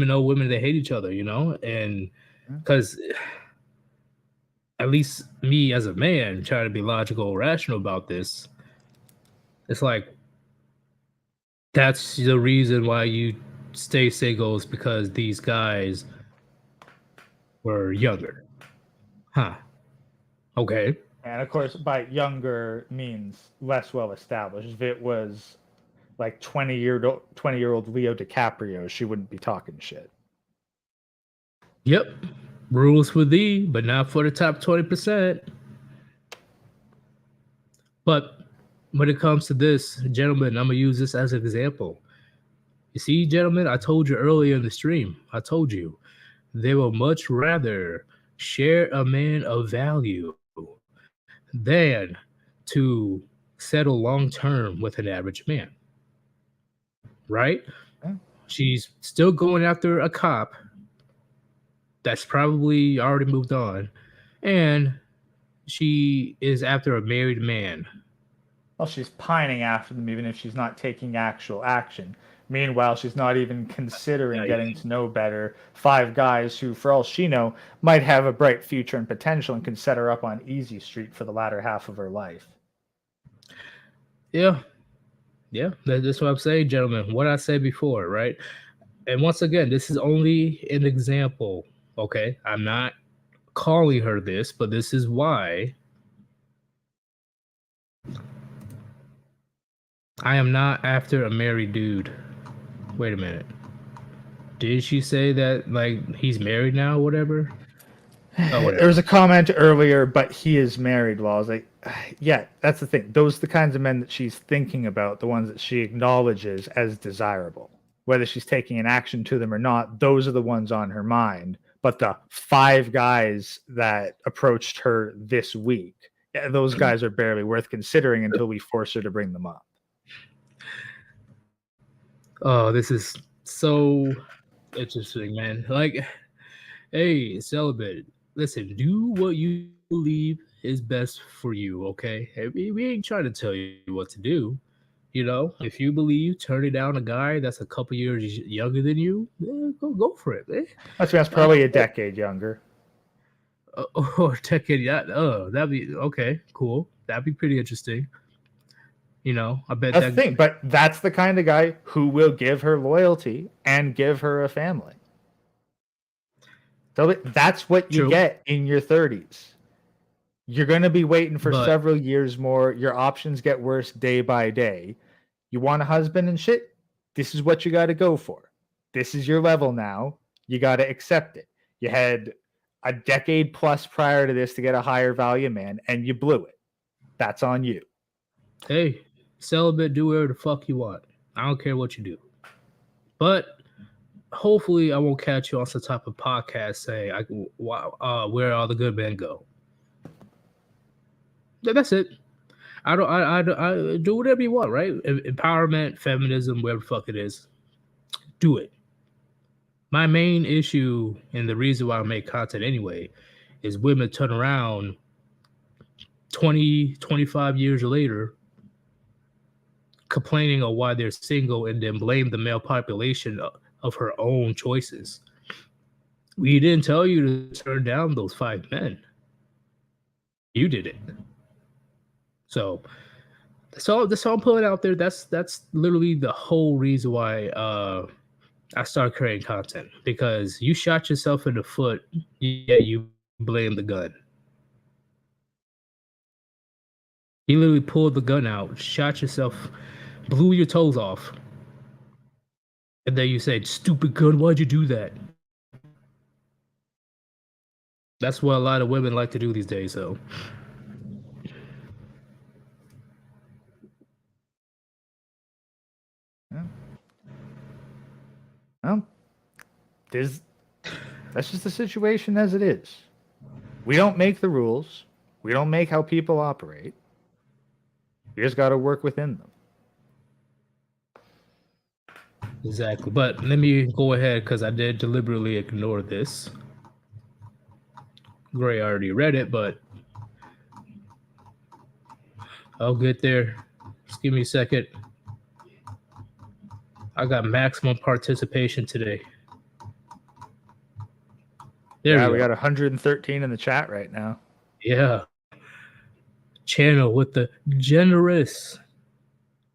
know women, they hate each other, and because at least me as a man trying to be logical, rational about this, it's like that's the reason why you stay single, is because these guys were younger. Huh. Okay. And of course, by younger means less well established. If it was like 20-year-old Leo DiCaprio, she wouldn't be talking shit. Yep. Rules for thee, but not for the top 20%. But when it comes to this, gentlemen, I'm gonna use this as an example. You see, gentlemen, I told you earlier in the stream, I told you they will much rather share a man of value than to settle long term with an average man. Right? Yeah. She's still going after a cop that's probably already moved on, and she is after a married man. Well, she's pining after them even if she's not taking actual action. Meanwhile, she's not even considering getting to know better 5 guys who, for all she know, might have a bright future and potential and can set her up on easy street for the latter half of her life. Yeah. Yeah, that's what I'm saying, gentlemen. What I said before, right? And once again, this is only an example, okay? I'm not calling her this, but this is why I am not after a married dude. Wait a minute. Did she say that, like, he's married now or whatever? Oh, whatever. There was a comment earlier, but he is married. Well, I was like, yeah, that's the thing. Those are the kinds of men that she's thinking about, the ones that she acknowledges as desirable. Whether she's taking an action to them or not, those are the ones on her mind. But the 5 guys that approached her this week, those guys are barely worth considering until we force her to bring them up. Oh, this is so interesting, man. Like, hey, celibate, listen, do what you believe is best for you, okay? Hey, we ain't trying to tell you what to do. You know, if you believe turning down a guy that's a couple years younger than you, go for it, man. That's probably a decade younger. Or decade, yeah. Oh, that'd be okay, cool. That'd be pretty interesting. You know, I bet that's the thing, but that's the kind of guy who will give her loyalty and give her a family. So that's what you get in your 30s. You're going to be waiting for several years more. Your options get worse day by day. You want a husband and shit? This is what you got to go for. This is your level now. You got to accept it. You had a decade plus prior to this to get a higher value man, and you blew it. That's on you. Hey, celibate, do whatever the fuck you want. I don't care what you do. But hopefully I won't catch you on some type of podcast saying, where all the good men go. That's it. I do whatever you want, right? Empowerment, feminism, whatever the fuck it is. Do it. My main issue, and the reason why I make content anyway, is women turn around 20, 25 years later complaining of why they're single and then blame the male population of her own choices. We didn't tell you to turn down those 5 men. You did it. So that's all I'm putting out there. That's literally the whole reason why I started creating content, because you shot yourself in the foot, yet you blame the gun. You literally pulled the gun out, shot yourself, blew your toes off, and then you said, "Stupid gun, why'd you do that?" That's what a lot of women like to do these days, so. Well, that's just the situation as it is. We don't make the rules. We don't make how people operate. We just got to work within them. Exactly. But let me go ahead, because I did deliberately ignore this. Gray already read it, but I'll get there. Just give me a second. I got maximum participation today. There we got 113 in the chat right now. Yeah. Channel with the generous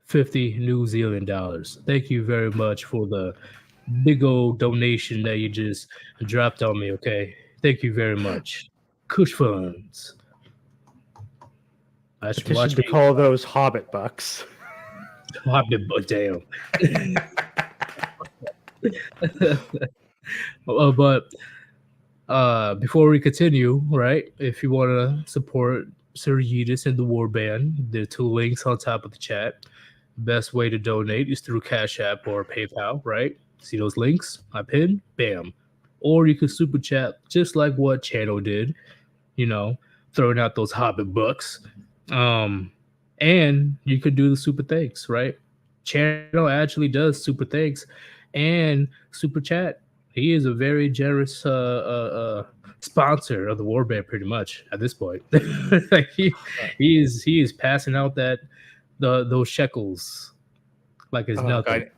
50 New Zealand dollars. Thank you very much for the big old donation that you just dropped on me, okay? Thank you very much. Kush funds. I should be call those Hobbit bucks. Hobbit bucks, damn. But before we continue, right? If you want to support Sir Yeetus and the Warband. There are 2 links on top of the chat. Best way to donate is through Cash App or PayPal, right? See those links? I pinned, bam. Or you could super chat just like what Channel did, throwing out those Hobbit books. And you could do the super thanks, right? Channel actually does super thanks and super chat. He is a very generous sponsor of the Warband, pretty much at this point. Like he is passing out those shekels like it's nothing.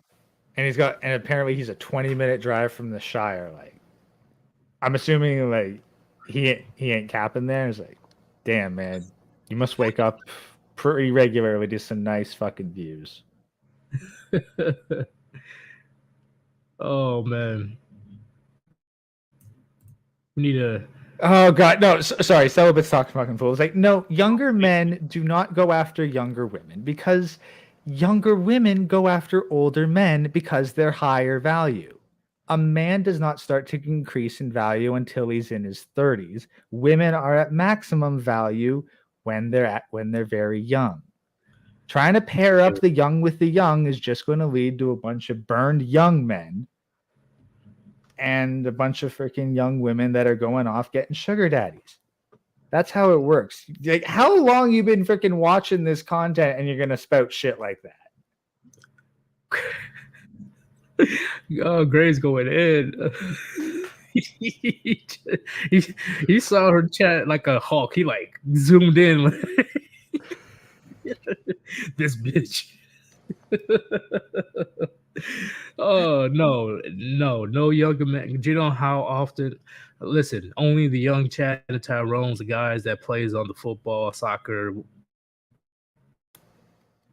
God. And apparently he's a 20-minute drive from the Shire. Like, I'm assuming like he ain't capping there. It's like, damn, man, you must wake up pretty regularly to some nice fucking views. Oh man, we need a. Oh god, no, sorry, celibates talk fucking fools. Like, no, younger men do not go after younger women because younger women go after older men because they're higher value. A man does not start to increase in value until he's in his 30s. Women are at maximum value when they're very young. Trying to pair up the young with the young is just going to lead to a bunch of burned young men and a bunch of freaking young women that are going off getting sugar daddies. That's how it works. Like, how long you been freaking watching this content and you're going to spout shit like that? Oh, Gray's going in. he saw her chat like a hawk. He like zoomed in. This bitch. Oh no younger men. Do you know how often? Listen, only the young Chad Tyrones, the guys that plays on the football, soccer,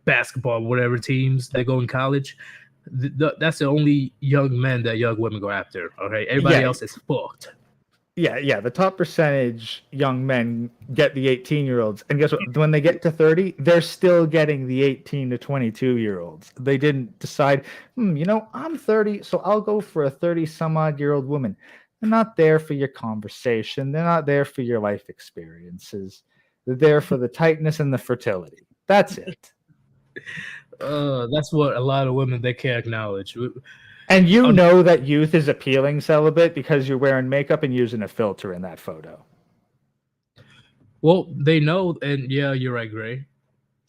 basketball, whatever teams that go in college. That's the only young men that young women go after. Okay, everybody else is fucked. Yeah. The top percentage young men get the 18-year-olds, and guess what? When they get to 30, they're still getting the 18 to 22-year-olds. They didn't decide, I'm 30, so I'll go for a 30-some-odd-year-old woman. They're not there for your conversation. They're not there for your life experiences. They're there for the tightness and the fertility. That's it. That's what a lot of women they can't acknowledge. And you know that youth is appealing, celibate, because you're wearing makeup and using a filter in that photo. Well, they know, and yeah, you're right, Gray.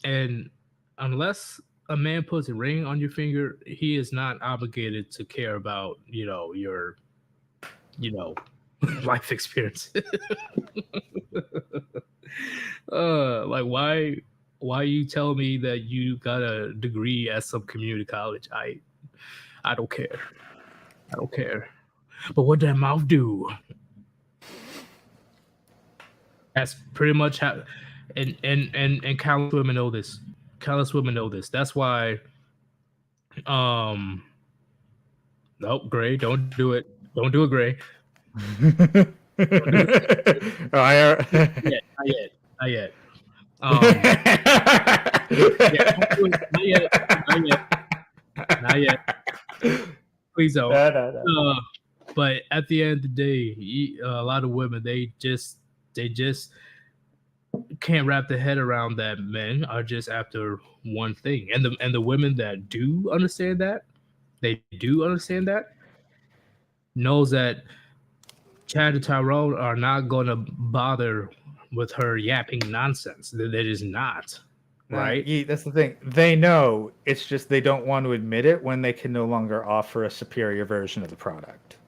And unless a man puts a ring on your finger, he is not obligated to care about, your, life experience. Like why you tell me that you got a degree at some community college? I don't care. I don't care. But what that mouth do? That's pretty much how. And countless women know this. Countless women know this. That's why. Nope, Gray. Don't do it. Don't do it, Gray. Not yet. Not yet. Please don't. No. But at the end of the day, a lot of women they just can't wrap their head around that men are just after one thing, and the women that do understand that, knows that Chad and Tyrone are not going to bother with her yapping nonsense. That is not. Right? That's the thing. They know. It's just they don't want to admit it when they can no longer offer a superior version of the product.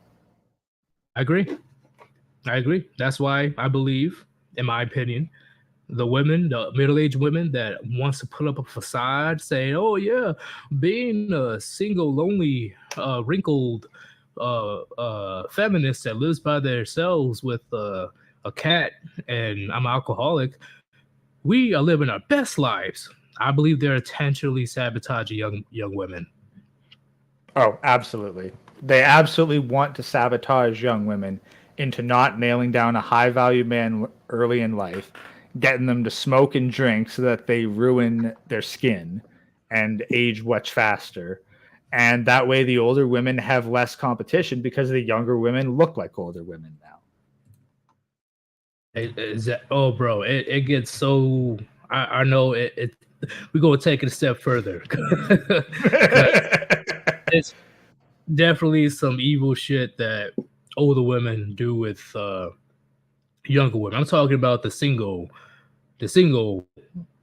I agree. That's why I believe, in my opinion, the middle-aged women that wants to put up a facade saying, oh yeah, being a single, lonely, wrinkled feminist that lives by themselves with a cat and I'm alcoholic, we are living our best lives. I believe they're intentionally sabotaging young women. Oh, absolutely. They absolutely want to sabotage young women into not nailing down a high-value man early in life, getting them to smoke and drink so that they ruin their skin and age much faster. And that way the older women have less competition because the younger women look like older women now. Is that? Oh, bro, it gets so. I know it. We're gonna take it a step further because it's definitely some evil shit that older women do with younger women. I'm talking about the single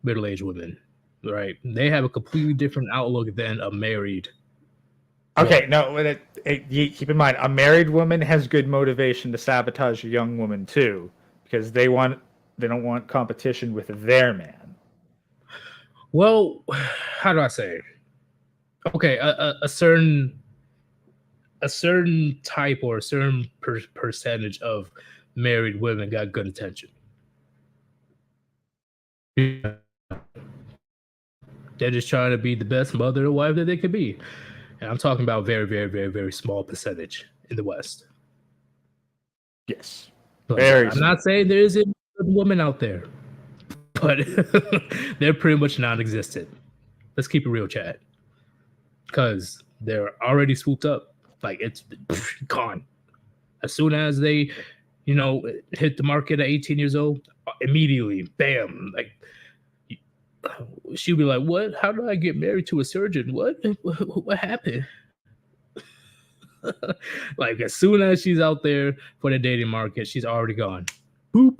middle-aged women, right? They have a completely different outlook than a married. Okay, Woman. no, keep in mind, a married woman has good motivation to sabotage a young woman too, because they don't want competition with their man. Well, how do I say? Okay, a certain type or a certain percentage of married women got good intention. They're just trying to be the best mother or wife that they could be. And I'm talking about very, very, very, very small percentage in the West. Yes, Like, very I'm small. not saying there isn't a woman out there, but they're pretty much non-existent. Let's keep it real, Chad, because they're already swooped up. Like it's gone as soon as they, hit the market at 18 years old. Immediately, bam! Like she'll be like, "What? How did I get married to a surgeon? What? What happened?" Like as soon as she's out there for the dating market, she's already gone. Boop.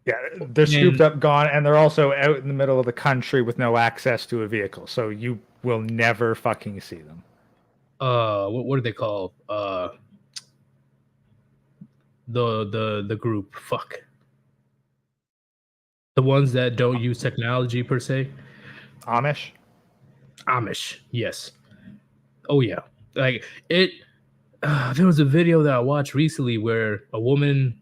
Yeah, they're scooped And up, gone, and they're also out in the middle of the country with no access to a vehicle, so you will never fucking see them. what are they called? The group. Fuck. The ones that don't use technology per se. Amish. Amish. Yes. Oh yeah. Like it. There was a video that I watched recently where a woman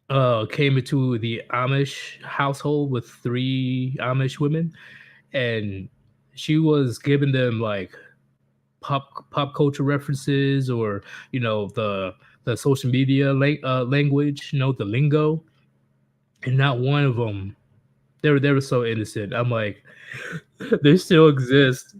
came into the Amish household with 3 Amish women, and she was giving them like pop culture references, or the social media language, the lingo, and not one of them. They were so innocent. I'm like, they still exist.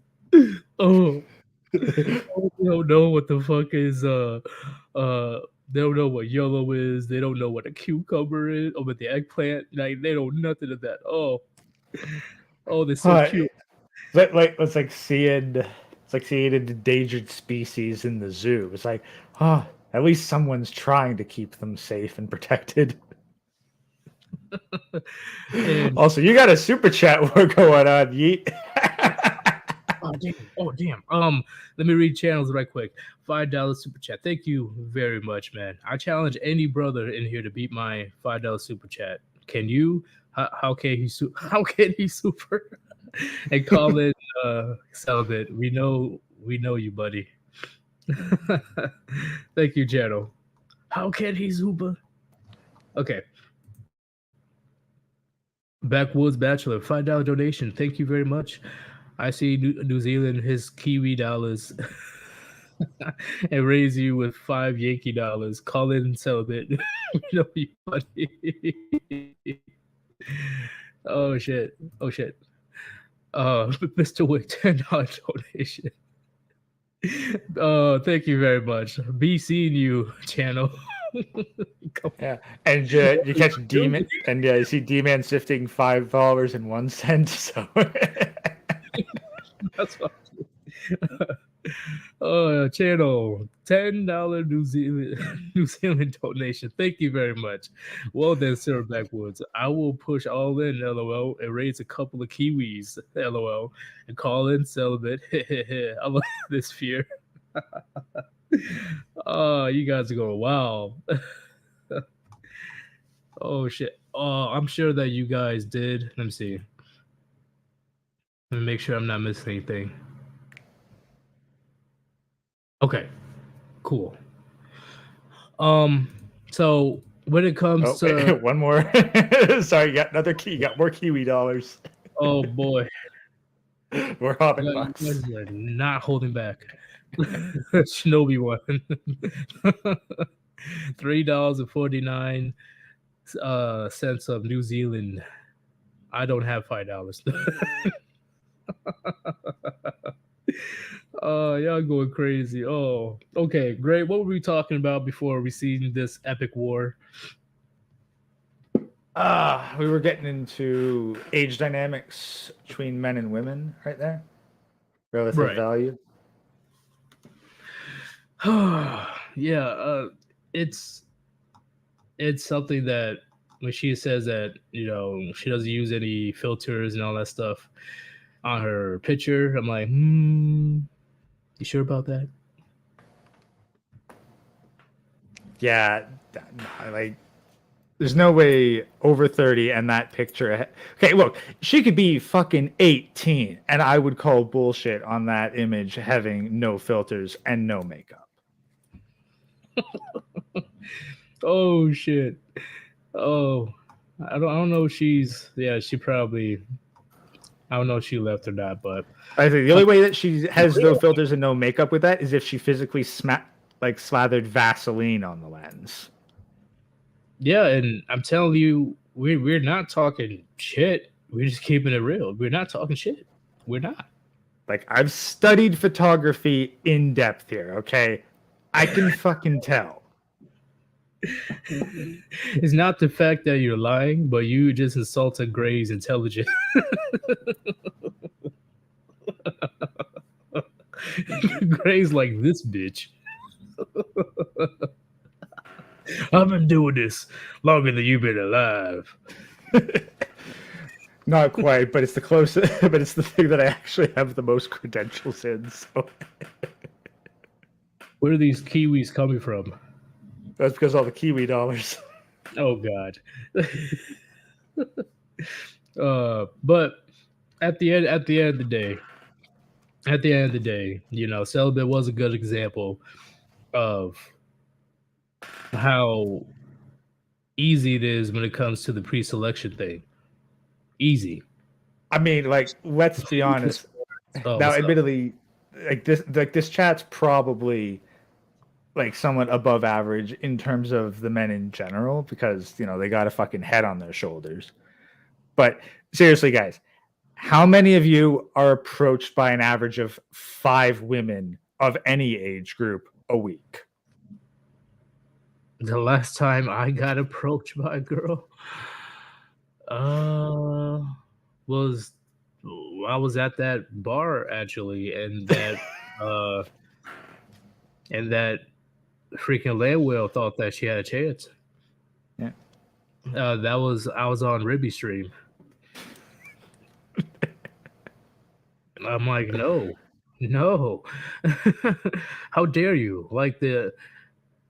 Oh, they don't know what the fuck is they don't know what yellow is. They don't know what a cucumber is or what the eggplant. Like they know nothing of that. Oh, they're so Uh, cute. it's like seeing an endangered species in the zoo. It's like, at least someone's trying to keep them safe and protected. And Also, you got a super chat war going on, Yeet. oh damn. Let me read channels right quick. $5 super chat. Thank you very much, man. I challenge any brother in here to beat my $5 super chat. Can you? How can he? How can he super? And call it celibate. We know you, buddy. Thank you, Jero. How can he super? Okay. Backwoods Bachelor, $5 donation. Thank you very much. I see New Zealand his Kiwi dollars and raise you with 5 Yankee dollars. Call in celibate. You buddy. Oh shit. Oh shit. Mr. Wick, $10 donation. Thank you very much. Be seeing you channel. Yeah, and you catch Demon, and you see D-Man sifting $5.01. So That's what channel $10 New Zealand donation. Thank you very much. Well then, Sir Backwoods, I will push all in, LOL, and raise a couple of Kiwis, LOL, and call in celibate. I like this fear. Oh, you guys are going wow. Oh shit. Oh, I'm sure that you guys did. Let me see. Let me make sure I'm not missing anything. Okay, cool. So when it comes to wait, one more. Sorry, you got another key. You got more Kiwi dollars. oh boy, We're hopping you bucks. guys are not holding back. Shinobi one. $3.49 cents of New Zealand. I don't have $5. Oh, y'all going crazy. Oh, okay, great. What were we talking about before we seen this epic war? We were getting into age dynamics between men and women right there. Relative Right. value. Yeah, it's something that when she says that, you know, she doesn't use any filters and all that stuff on her picture, I'm like, you sure about that? Yeah, like there's no way over 30 and that picture. Okay, look, she could be fucking 18 and I would call bullshit on that image having no filters and no makeup. Oh shit. Oh, I don't know if she's, yeah, she probably, I don't know if she left or not, but I think the only way that she has no filters and no makeup with that is if she physically slathered Vaseline on the lens. yeah, and I'm telling you, we're not talking shit. We're just keeping it real. We're not talking shit. We're not. Like, I've studied photography in depth here, okay? I can fucking tell. It's not the fact that you're lying, but you just insulted Gray's intelligence. Gray's like, this bitch. I've been doing this longer than you've been alive. Not quite, but it's the closest. But it's the thing that I actually have the most credentials in. So Where are these Kiwis coming from? that's because all the Kiwi dollars. Oh God. But at the end of the day, you know, Celibate was a good example of how easy it is when it comes to the pre-selection thing. Easy. I mean, like, let's be honest. Now, admittedly, like this chat's probably like somewhat above average in terms of the men in general because you know they got a fucking head on their shoulders. But seriously, guys, how many of you are approached by an average of 5 women of any age group a week? The last time I got approached by a girl, was I was at that bar actually, and that freaking land whale thought that she had a chance. Yeah. I was on Ribby stream. I'm like, no, how dare you? Like the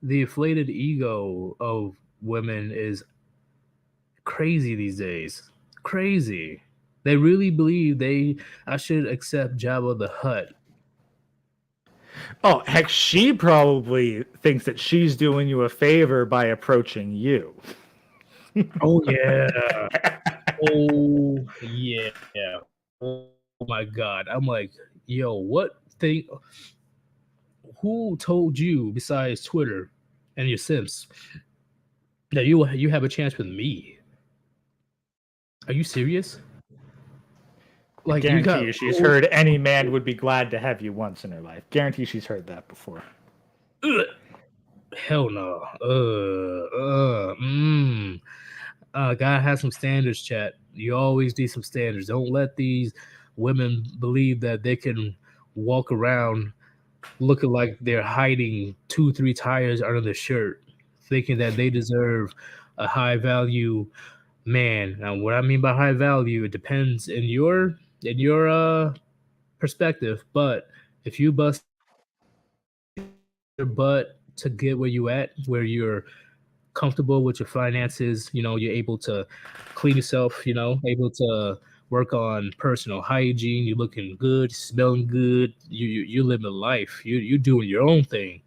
inflated ego of women is crazy these days. Crazy. They really believe I should accept Jabba the Hutt. Oh, heck, she probably thinks that she's doing you a favor by approaching you. Oh yeah. Oh yeah. Oh my god. I'm like, yo, what thing? Who told you besides Twitter and your Sims that you have a chance with me? Are you serious? Like, guarantee you she's heard any man would be glad to have you once in her life. Guarantee she's heard that before. Hell no. Gotta have some standards, chat. You always need some standards. Don't let these women believe that they can walk around looking like they're hiding 2-3 tires under their shirt, thinking that they deserve a high value man. Now, what I mean by high value, it depends in your perspective. But if you bust your butt to get where you at, where you're comfortable with your finances, you know, you're able to clean yourself, you know, able to work on personal hygiene, you're looking good, smelling good, you're living life, you're doing your own thing.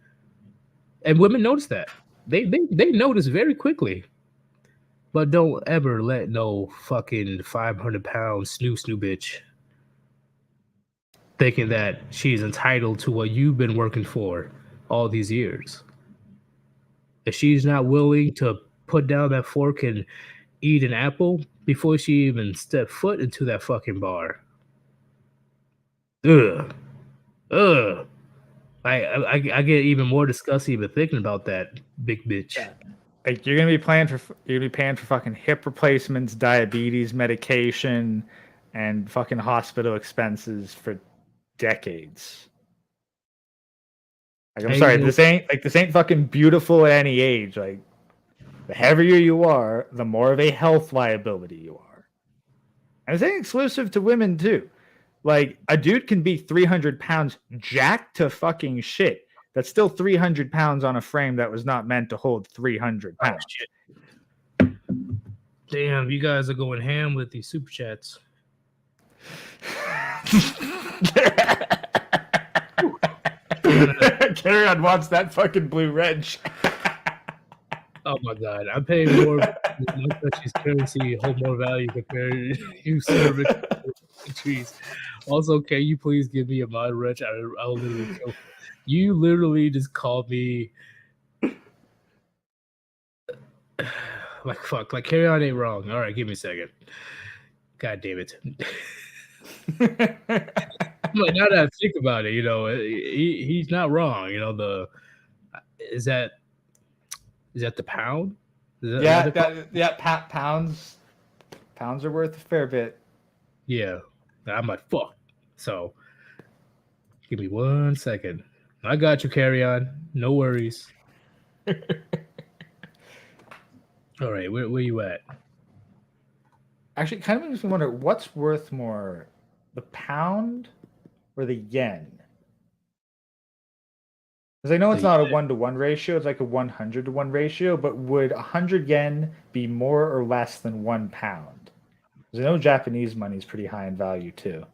And women notice that. They notice very quickly. But don't ever let no fucking 500-pound snoo bitch thinking that she's entitled to what you've been working for all these years. If she's not willing to put down that fork and eat an apple before she even step foot into that fucking bar. Ugh. I get even more disgusted even thinking about that big bitch. Yeah. Like you're gonna be paying for fucking hip replacements, diabetes medication, and fucking hospital expenses for decades. Like I'm sorry, this ain't fucking beautiful at any age. Like the heavier you are, the more of a health liability you are. And it's ain't exclusive to women too. Like a dude can be 300 pounds jacked to fucking shit. That's still 300 pounds on a frame that was not meant to hold 300 pounds. Oh, shit. Damn, you guys are going ham with these super chats. Carry on wants that fucking blue wrench. Oh my god, I'm paying more. My country's currency hold more value compared to you serving countries. Also, can you please give me a mod wrench? I'll literally kill. You literally just called me like fuck. Like carry on ain't wrong. All right, give me a second. God damn it. Like, now that I think about it, you know, he's not wrong. You know, is that the pound? Pounds are worth a fair bit. Yeah, I'm like fuck. So, give me 1 second. I got you. Carry on. No worries. All right, where you at? Actually, kind of makes me wonder what's worth more, the pound or the yen? Because I know it's not a 1-to-1 ratio; it's like a 100-to-1 ratio. But would 100 yen be more or less than 1 pound? Because I know Japanese money is pretty high in value too.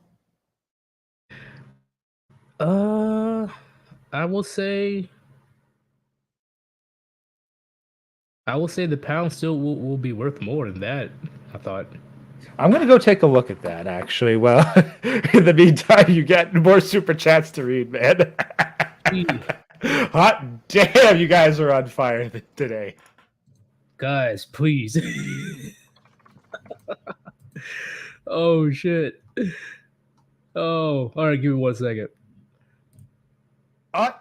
I will say the pound still will be worth more than that. I thought. I'm gonna go take a look at that. Actually, well, in the meantime, you get more super chats to read, man. Hot damn, you guys are on fire today. Guys, please. Oh, shit. Oh, all right, give me 1 second.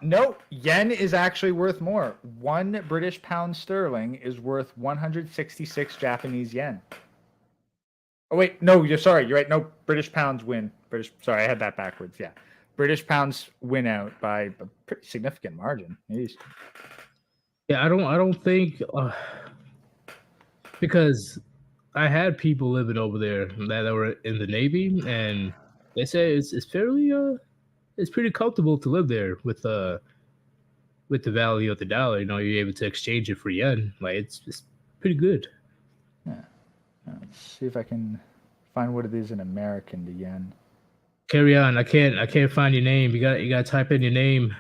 No, yen is actually worth more. 1 British pound sterling is worth 166 Japanese yen. Oh, wait, no, you're sorry. You're right. No, British pounds win. Sorry, I had that backwards. Yeah. British pounds win out by a pretty significant margin. Jeez. Yeah, I don't think because I had people living over there that were in the Navy, and they say it's fairly it's pretty comfortable to live there with the value of the dollar. You know, you're able to exchange it for yen. Like it's pretty good. Yeah. Let's see if I can find what it is in American to yen. Carry on. I can't find your name. You got to type in your name.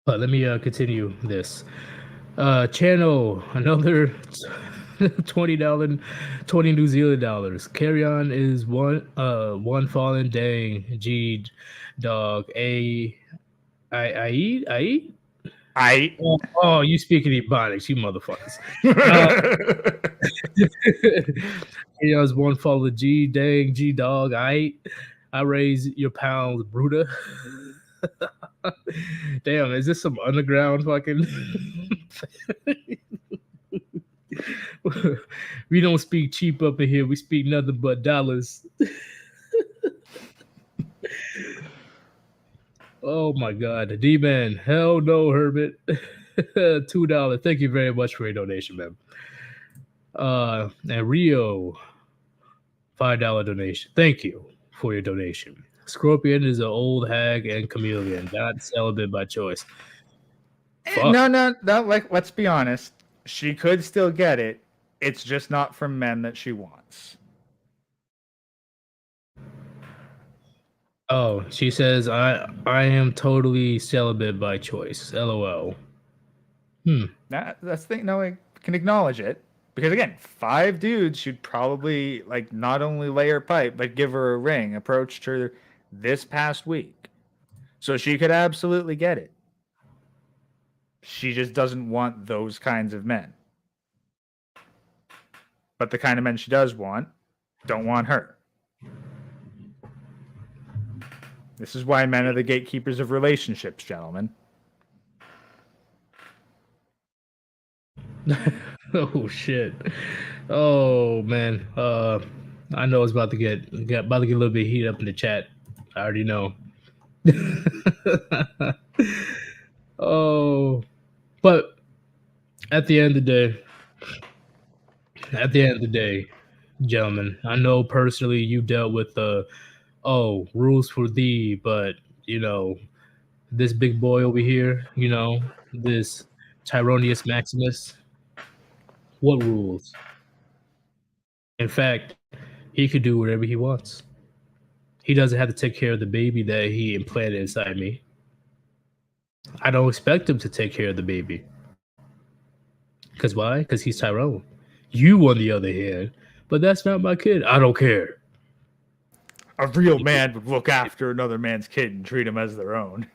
But let me continue this. Channel another $20 20 New Zealand dollars. Carry on is one fallen dang G dog I eat. Oh, you speaking Ebonics, you motherfuckers. He has one fallen G dang G dog I raise your pounds, Bruta. Damn, is this some underground fucking? We don't speak cheap up in here. We speak nothing but dollars. Oh my god, D-Man, hell no, Herbert. $2. Thank you very much for your donation, man. And Rio, $5 donation. Thank you for your donation. Scorpion is an old hag and chameleon, not celibate by choice. Fuck. No. Like, let's be honest. She could still get it. It's just not from men that she wants. Oh, she says I am totally celibate by choice. LOL. That's the thing. No, I can acknowledge it. Because again, 5 dudes should probably like not only lay her pipe, but give her a ring. Approached her this past week. So she could absolutely get it. She just doesn't want those kinds of men. But the kind of men she does want don't want her. This is why men are the gatekeepers of relationships, gentlemen. Oh shit. Oh man. I know it's about to get a little bit heat up in the chat. I already know. Oh, but at the end of the day, at the end of the day, gentlemen, I know personally you dealt with the rules for thee, but you know this big boy over here, this Tyronius Maximus. What rules? In fact, he could do whatever he wants. He doesn't have to take care of the baby that he implanted inside me. I don't expect him to take care of the baby. Because why? Because he's Tyrone. You, on the other hand, but that's not my kid. I don't care. A real man would look after another man's kid and treat him as their own.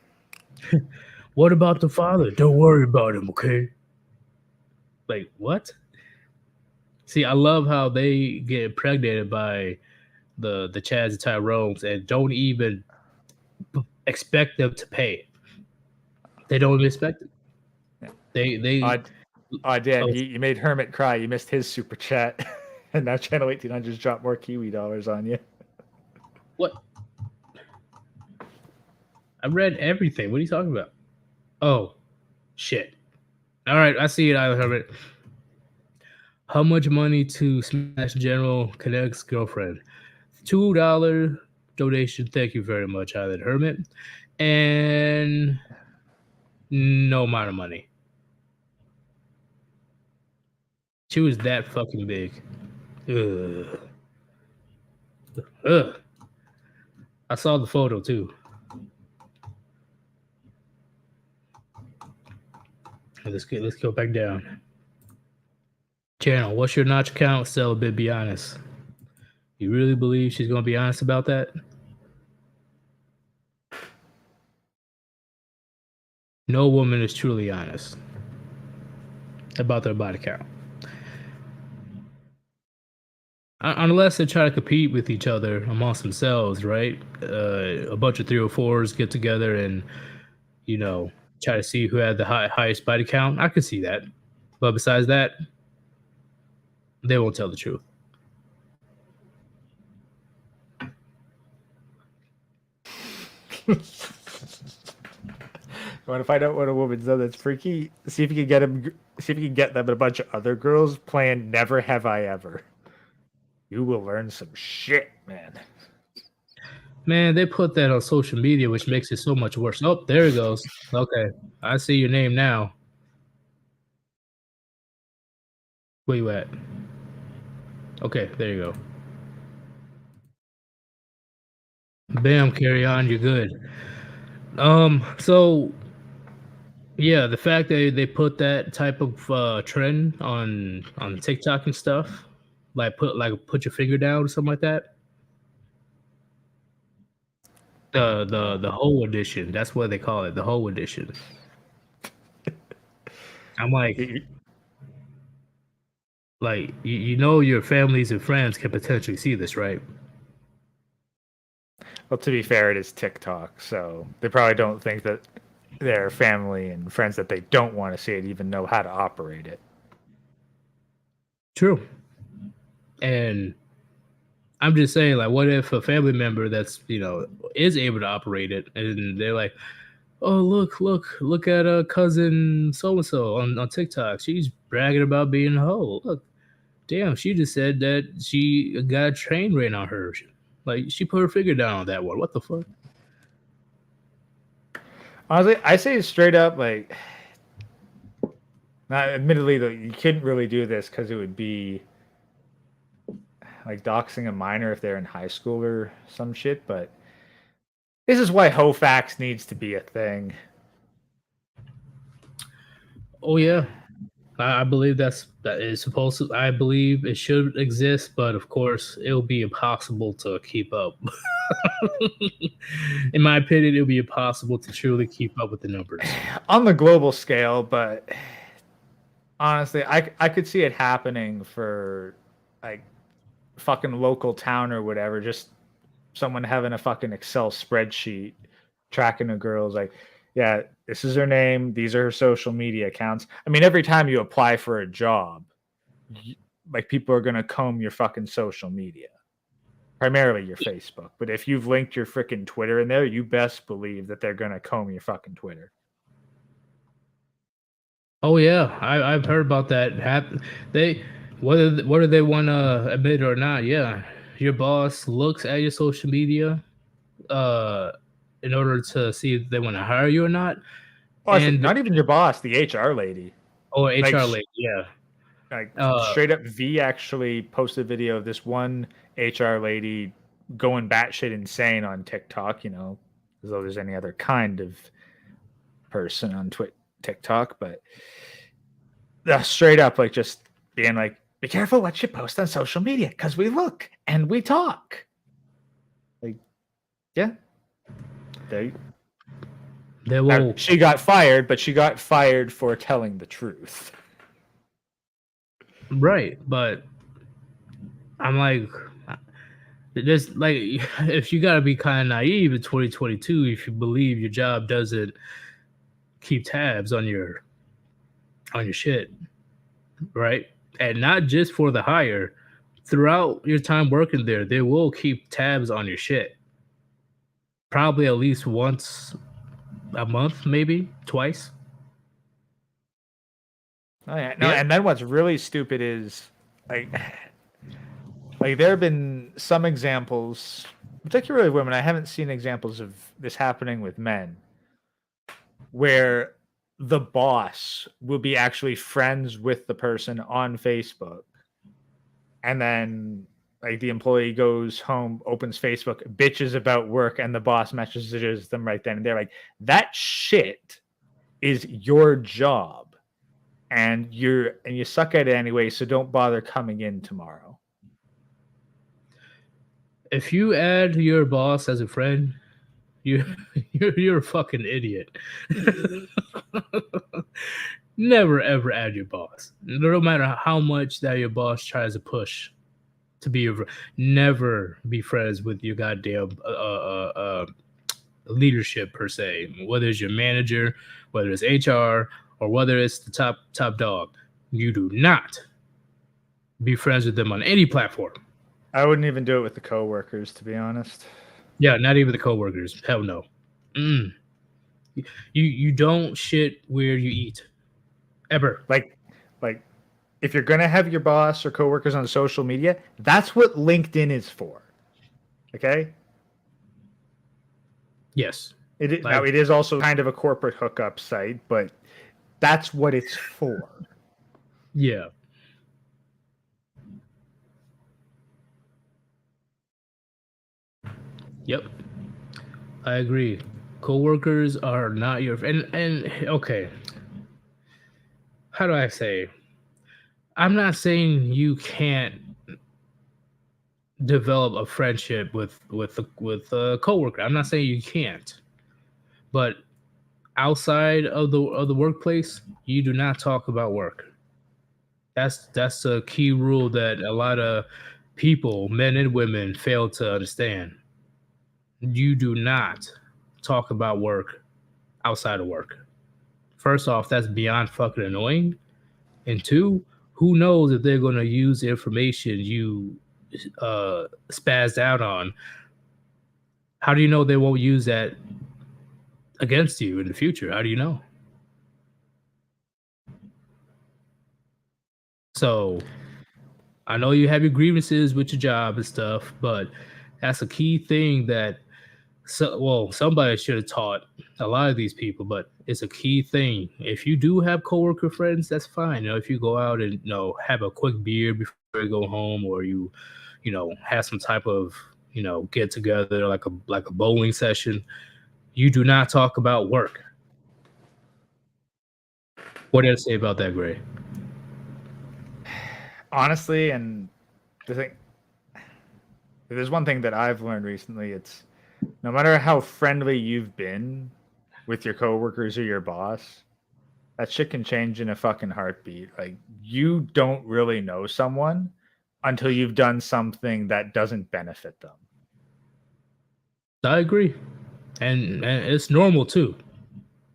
What about the father? Don't worry about him, okay? Like, what? See, I love how they get impregnated by the Chads and Tyrones and don't even expect them to pay it. They don't even expect it. They damn, you made Hermit cry. You missed his super chat. And now Channel 1800's dropped more Kiwi dollars on you. What? I read everything. What are you talking about? Oh, shit. All right, I see it, Island Hermit. How much money to Smash General Connect's girlfriend? $2 donation. Thank you very much, Island Hermit. And no amount of money. She was that fucking big. Ugh. Ugh. I saw the photo too. Let's go back down. Channel, what's your notch count? Celibate, be honest. You really believe she's gonna be honest about that? No woman is truly honest about their body count. Unless they try to compete with each other amongst themselves, right? A bunch of 304s get together and, try to see who had the highest body count. I could see that. But besides that, they won't tell the truth. You want to find out what a woman's done that's freaky? See if you can get them. See if you can get them and a bunch of other girls playing "Never Have I Ever." You will learn some shit, man. Man, they put that on social media, which makes it so much worse. Oh, there it goes. Okay, I see your name now. Where you at? Okay, there you go. Bam, carry on. You're good. So yeah, the fact that they put that type of trend on TikTok and stuff, like put your finger down or something like that. The whole edition. That's what they call it. The whole edition. I'm like, your families and friends can potentially see this, right? Well, to be fair, it is TikTok, so they probably don't think that their family and friends that they don't want to see it even know how to operate it. True. And I'm just saying, like, what if a family member that's, is able to operate it and they're like, oh, look at a cousin so-and-so on TikTok. She's bragging about being a hoe. Look, damn, she just said that she got a train ran on her. Like, she put her finger down on that one. What the fuck? Honestly, I say straight up, like, admittedly, though, you couldn't really do this because it would be like doxing a minor if they're in high school or some shit, but this is why HoFax needs to be a thing. Oh, yeah. I believe that is supposed to. I believe it should exist, but of course, it'll be impossible to keep up. In my opinion, it'll be impossible to truly keep up with the numbers on the global scale. But honestly, I could see it happening for like fucking local town or whatever. Just someone having a fucking Excel spreadsheet tracking the girls. Like, yeah, this is her name. These are her social media accounts. I mean, every time you apply for a job, like people are going to comb your fucking social media, primarily your Facebook. But if you've linked your freaking Twitter in there, you best believe that they're going to comb your fucking Twitter. Oh yeah, I've heard about that. They whether they want to admit it or not, yeah, your boss looks at your social media, uh, in order to see if they want to hire you or not, Oh, and not even your boss, the HR lady. or Like, HR lady, yeah. like Uh, straight up, V actually posted a video of this one HR lady going batshit insane on TikTok. You know, as though there's any other kind of person on TikTok, but straight up, like, just being like, be careful what you post on social media because we look and we talk. Like, yeah, they will. She got fired, but she got fired for telling the truth. Right, but I'm like, there's like, if you gotta be kind of naive in 2022, if you believe your job doesn't keep tabs on your shit, right? And not just for the hire, throughout your time working there, they will keep tabs on your shit. Probably at least once a month, maybe twice. Oh yeah, no, yeah. And then what's really stupid is like there have been some examples, particularly women. I haven't seen examples of this happening with men, where the boss will be actually friends with the person on Facebook, and then like the employee goes home, opens Facebook, bitches about work, and the boss messages them right then and there. Like, that shit is your job, and you suck at it anyway, so don't bother coming in tomorrow. If you add your boss as a friend, you're a fucking idiot. Never ever add your boss, no matter how much that your boss tries to push to be your. Never be friends with your goddamn leadership per se, whether it's your manager, whether it's HR, or whether it's the top dog. You do not be friends with them on any platform. I wouldn't even do it with the coworkers, to be honest. Yeah, not even the coworkers. Hell no. You don't shit where you eat, ever. Like if you're gonna have your boss or coworkers on social media, that's what LinkedIn is for. Okay. Yes. Now it is also kind of a corporate hookup site, but that's what it's for. Yeah. Yep. I agree. Coworkers are not your and okay. How do I say? I'm not saying you can't develop a friendship with a coworker. I'm not saying you can't. But outside of the workplace, you do not talk about work. That's a key rule that a lot of people, men and women, fail to understand. You do not talk about work outside of work. First off, that's beyond fucking annoying. And two, who knows if they're going to use the information you spazzed out on? How do you know they won't use that against you in the future? How do you know? So I know you have your grievances with your job and stuff, but that's a key thing that somebody should have taught a lot of these people, but it's a key thing. If you do have coworker friends, that's fine. You know, if you go out and have a quick beer before you go home, or you have some type of get together like a bowling session, you do not talk about work. What did I say about that, Gray? Honestly, and the thing, there's one thing that I've learned recently. It's no matter how friendly you've been with your coworkers or your boss, that shit can change in a fucking heartbeat. Like, you don't really know someone until you've done something that doesn't benefit them. I agree. And it's normal too.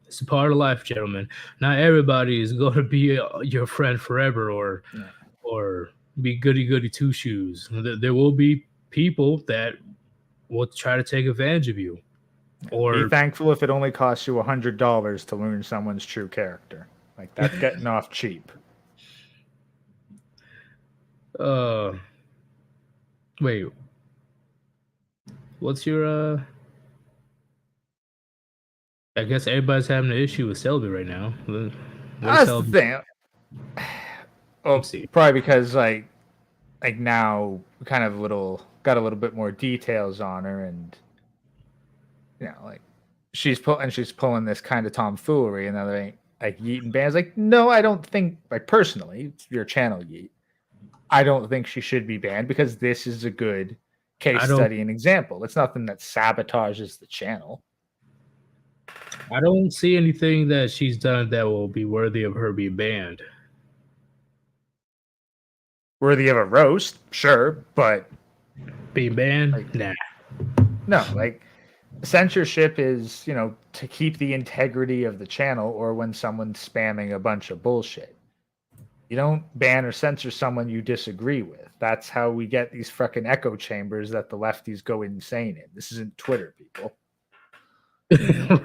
It's a part of life, gentlemen. Not everybody is going to be your friend forever, or be goody goody two shoes. There will be people that will try to take advantage of you. Be Or thankful if it only costs you $100 to learn someone's true character. Like, that's getting off cheap. wait, what's your I guess everybody's having an issue with Selby right now. What is That's the Selby? thing. Oh, Let's see. probably because like now we kind of got a little bit more details on her, and like she's pulling this kind of tomfoolery, and then they like Yeet and Band's like, no, I don't think, like, personally, it's your channel, Yeet. I don't think she should be banned because this is a good case study and example. It's nothing that sabotages the channel. I don't see anything that she's done that will be worthy of her being banned. Worthy of a roast, sure, but being banned, like, nah. No, like, censorship is, to keep the integrity of the channel, or when someone's spamming a bunch of bullshit. You don't ban or censor someone you disagree with. That's how we get these fucking echo chambers that the lefties go insane in. This isn't Twitter, people.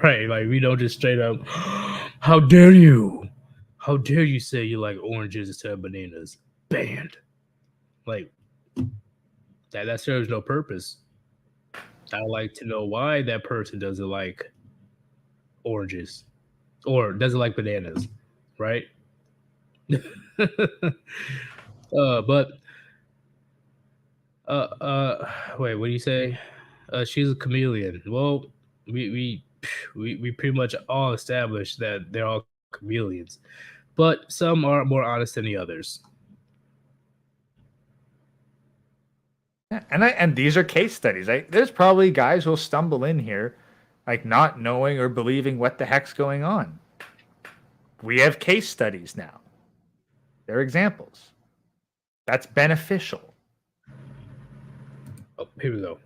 Right, like we don't just straight up, how dare you? How dare you say you like oranges instead of bananas? Banned. Like that serves no purpose. I'd like to know why that person doesn't like oranges or doesn't like bananas, right? But wait, what do you say? She's a chameleon. Well, we pretty much all established that they're all chameleons, but some are more honest than the others. And these are case studies. There's probably guys who'll stumble in here, like, not knowing or believing what the heck's going on. We have case studies now. They're examples. That's beneficial. Oh, here we go.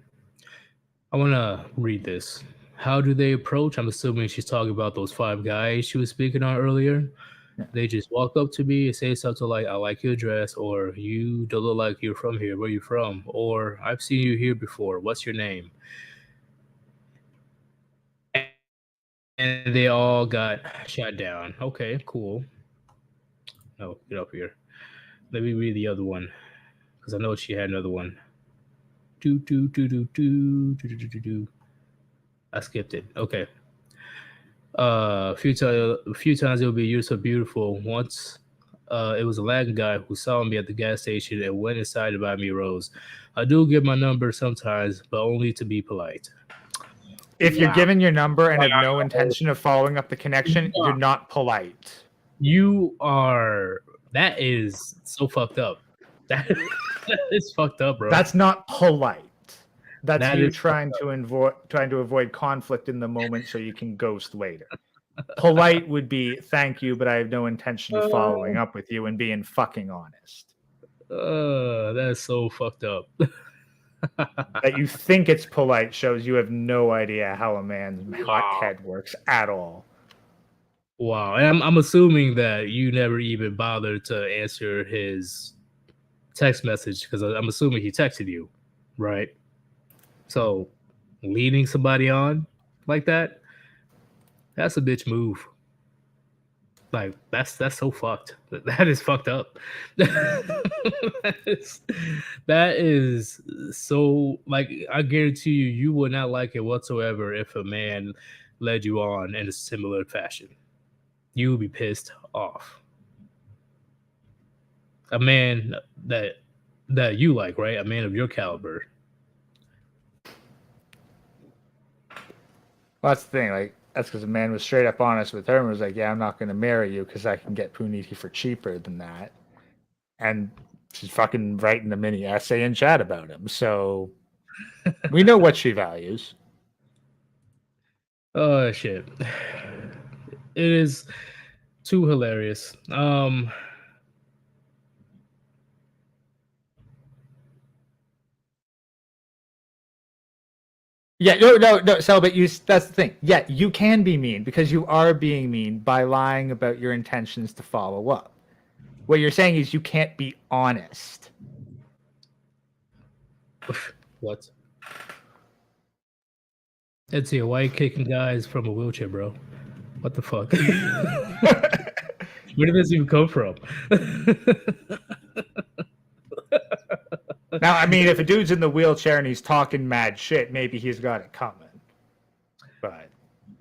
I want to read this. How do they approach? I'm assuming she's talking about those 5 guys she was speaking on earlier. Yeah. They just walk up to me and say something like, I like your dress, or you don't look like you're from here. Where are you from? Or I've seen you here before. What's your name? And they all got shot down. Okay, cool. No, get up here. Let me read the other one, because I know she had another one. I skipped it. Okay. A few times it will be "You're so beautiful." Once, it was a Latin guy who saw me at the gas station and went inside to buy me a rose. I do give my number sometimes, but only to be polite. If you're given your number and have no intention of following up the connection, you're not polite. You are. That is so fucked up. That is fucked up, bro. That's not polite. That's you trying to avoid conflict in the moment so you can ghost later. Polite would be, thank you, but I have no intention of following up with you and being fucking honest. That's so fucked up. That you think it's polite shows you have no idea how a man's hot head works at all. Wow. And I'm assuming that you never even bothered to answer his text message, because I'm assuming he texted you, right? So leading somebody on like that, that's a bitch move. Like that's so fucked. That is fucked up. that is so, like, I guarantee you would not like it whatsoever if a man led you on in a similar fashion. You would be pissed off. A man that you like, right? A man of your caliber. Well, that's the thing. Like, that's because the man was straight up honest with her and was like, yeah, I'm not going to marry you because I can get Puniti for cheaper than that. And she's fucking writing a mini essay in chat about him. So we know what she values. Oh, shit. It is too hilarious. Yeah, no. So, but that's the thing. Yeah, you can be mean because you are being mean by lying about your intentions to follow up. What you're saying is you can't be honest. What? Etsy, why you kicking guys from a wheelchair, bro? What the fuck? Where did this even come from? Now, I mean, if a dude's in the wheelchair and he's talking mad shit, maybe he's got it coming. But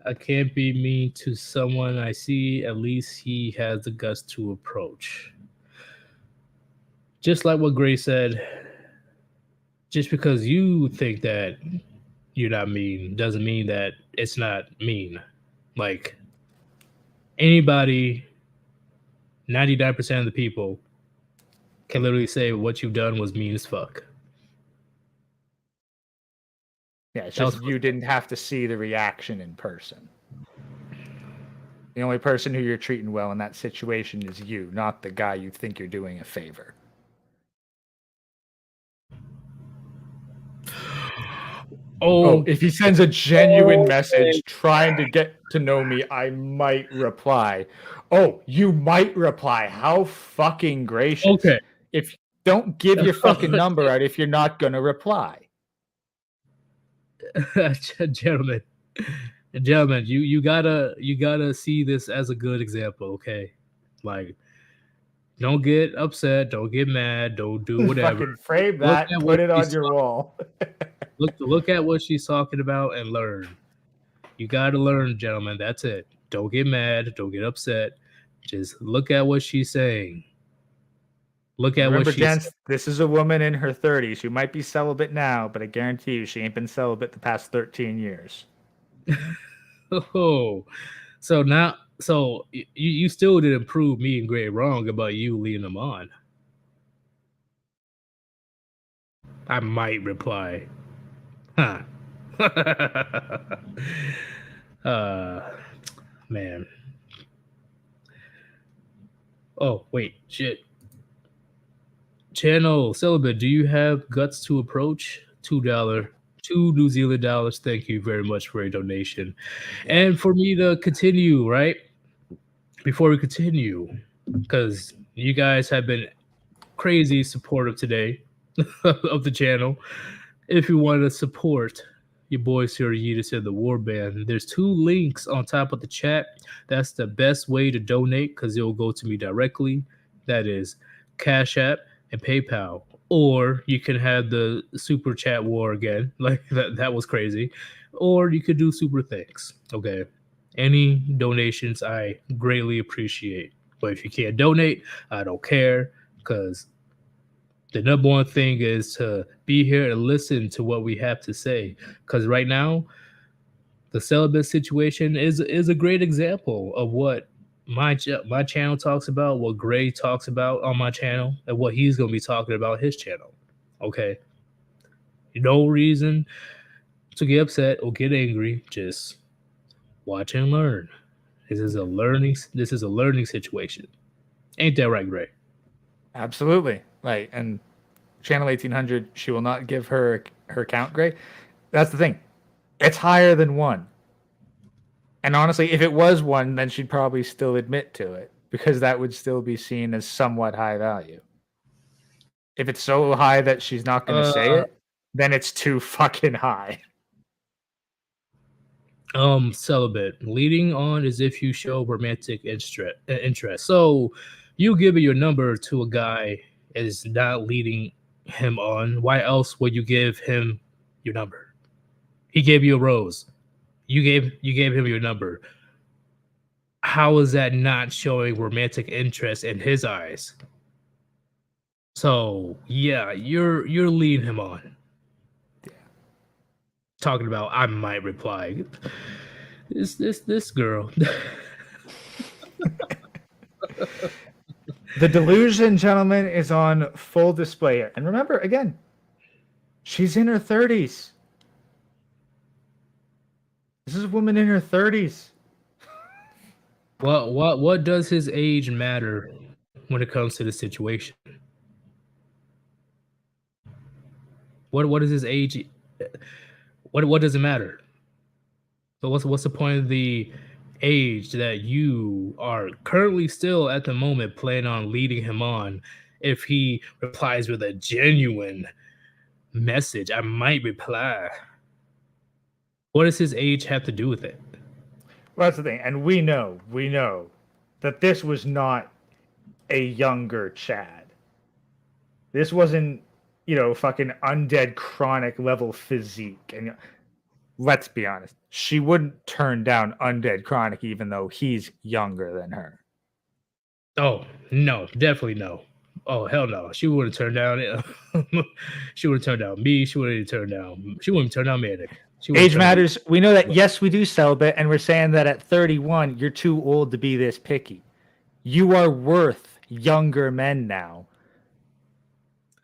I can't be mean to someone I see. At least he has the guts to approach. Just like what Gray said, just because you think that you're not mean doesn't mean that it's not mean. Like anybody, 99% of the people can literally say what you've done was mean as fuck. yeah, it's just you didn't have to see the reaction in person. The only person who you're treating well in that situation is you, not the guy you think you're doing a favor. Oh, if he sends a genuine message trying to get to know me, I might reply. Oh, you might reply. How fucking gracious. Okay. If don't give your fucking number out if you're not gonna reply. Gentlemen, you gotta see this as a good example, okay? Like, don't get upset, don't get mad, don't do whatever. Fucking frame that, put it on your wall. Look at what she's talking about and learn. You gotta learn, gentlemen. That's it. Don't get mad, don't get upset. Just look at what she's saying. Look at Remember, what she's gents, this is a woman in her 30s who might be celibate now, but I guarantee you she ain't been celibate the past 13 years. Oh, so now, so you still didn't prove me and Gray wrong about you leading them on. I might reply, huh? Man. Oh wait, shit. Channel celibate, do you have guts to approach? $2, $2 New Zealand. Thank you very much for a donation. And for me to continue, right? Before we continue, because you guys have been crazy supportive today of the channel. If you want to support your boys here, Yeetus and the Warband, there's 2 links on top of the chat. That's the best way to donate because it will go to me directly. That is Cash App and PayPal. Or you can have the super chat war again. Like that was crazy. Or you could do super thanks. Okay. Any donations I greatly appreciate. But if you can't donate, I don't care because the number one thing is to be here and listen to what we have to say. Because right now, the celibate situation is a great example of what my channel talks about, what Gray talks about on my channel, and what he's going to be talking about his channel. Okay, no reason to get upset or get angry. Just watch and learn. This is a learning. This is a learning situation. Ain't that right, Gray? Absolutely. Like, and Channel 1800, she will not give her count, Gray. That's the thing. It's higher than 1. And honestly, if it was 1, then she'd probably still admit to it because that would still be seen as somewhat high value. If it's so high that she's not going to say it, then it's too fucking high. Celibate. Leading on is if you show romantic interest. So you giving your number to a guy is not leading him on. Why else would you give him your number? He gave you a rose. You gave him your number. How is that not showing romantic interest in his eyes? So yeah, you're leading him on. Yeah. Talking about I might reply. This girl. The delusion, gentlemen, is on full display here. And remember, again, she's in her 30s. This is a woman in her 30s. What does his age matter when it comes to the situation? What is his age? What does it matter? So what's the point of the age that you are currently still at the moment planning on leading him on? If he replies with a genuine message, I might reply. What does his age have to do with it? Well, that's the thing, and we know that this was not a younger Chad. This wasn't, fucking undead chronic level physique. And let's be honest, she wouldn't turn down undead chronic even though he's younger than her. Oh, no, definitely no. Oh, hell no. She wouldn't turn down it. She wouldn't turn down me. She wouldn't turn down Manic. Age matters. We know that, yes, we do celibate, and we're saying that at 31, you're too old to be this picky. You are worth younger men now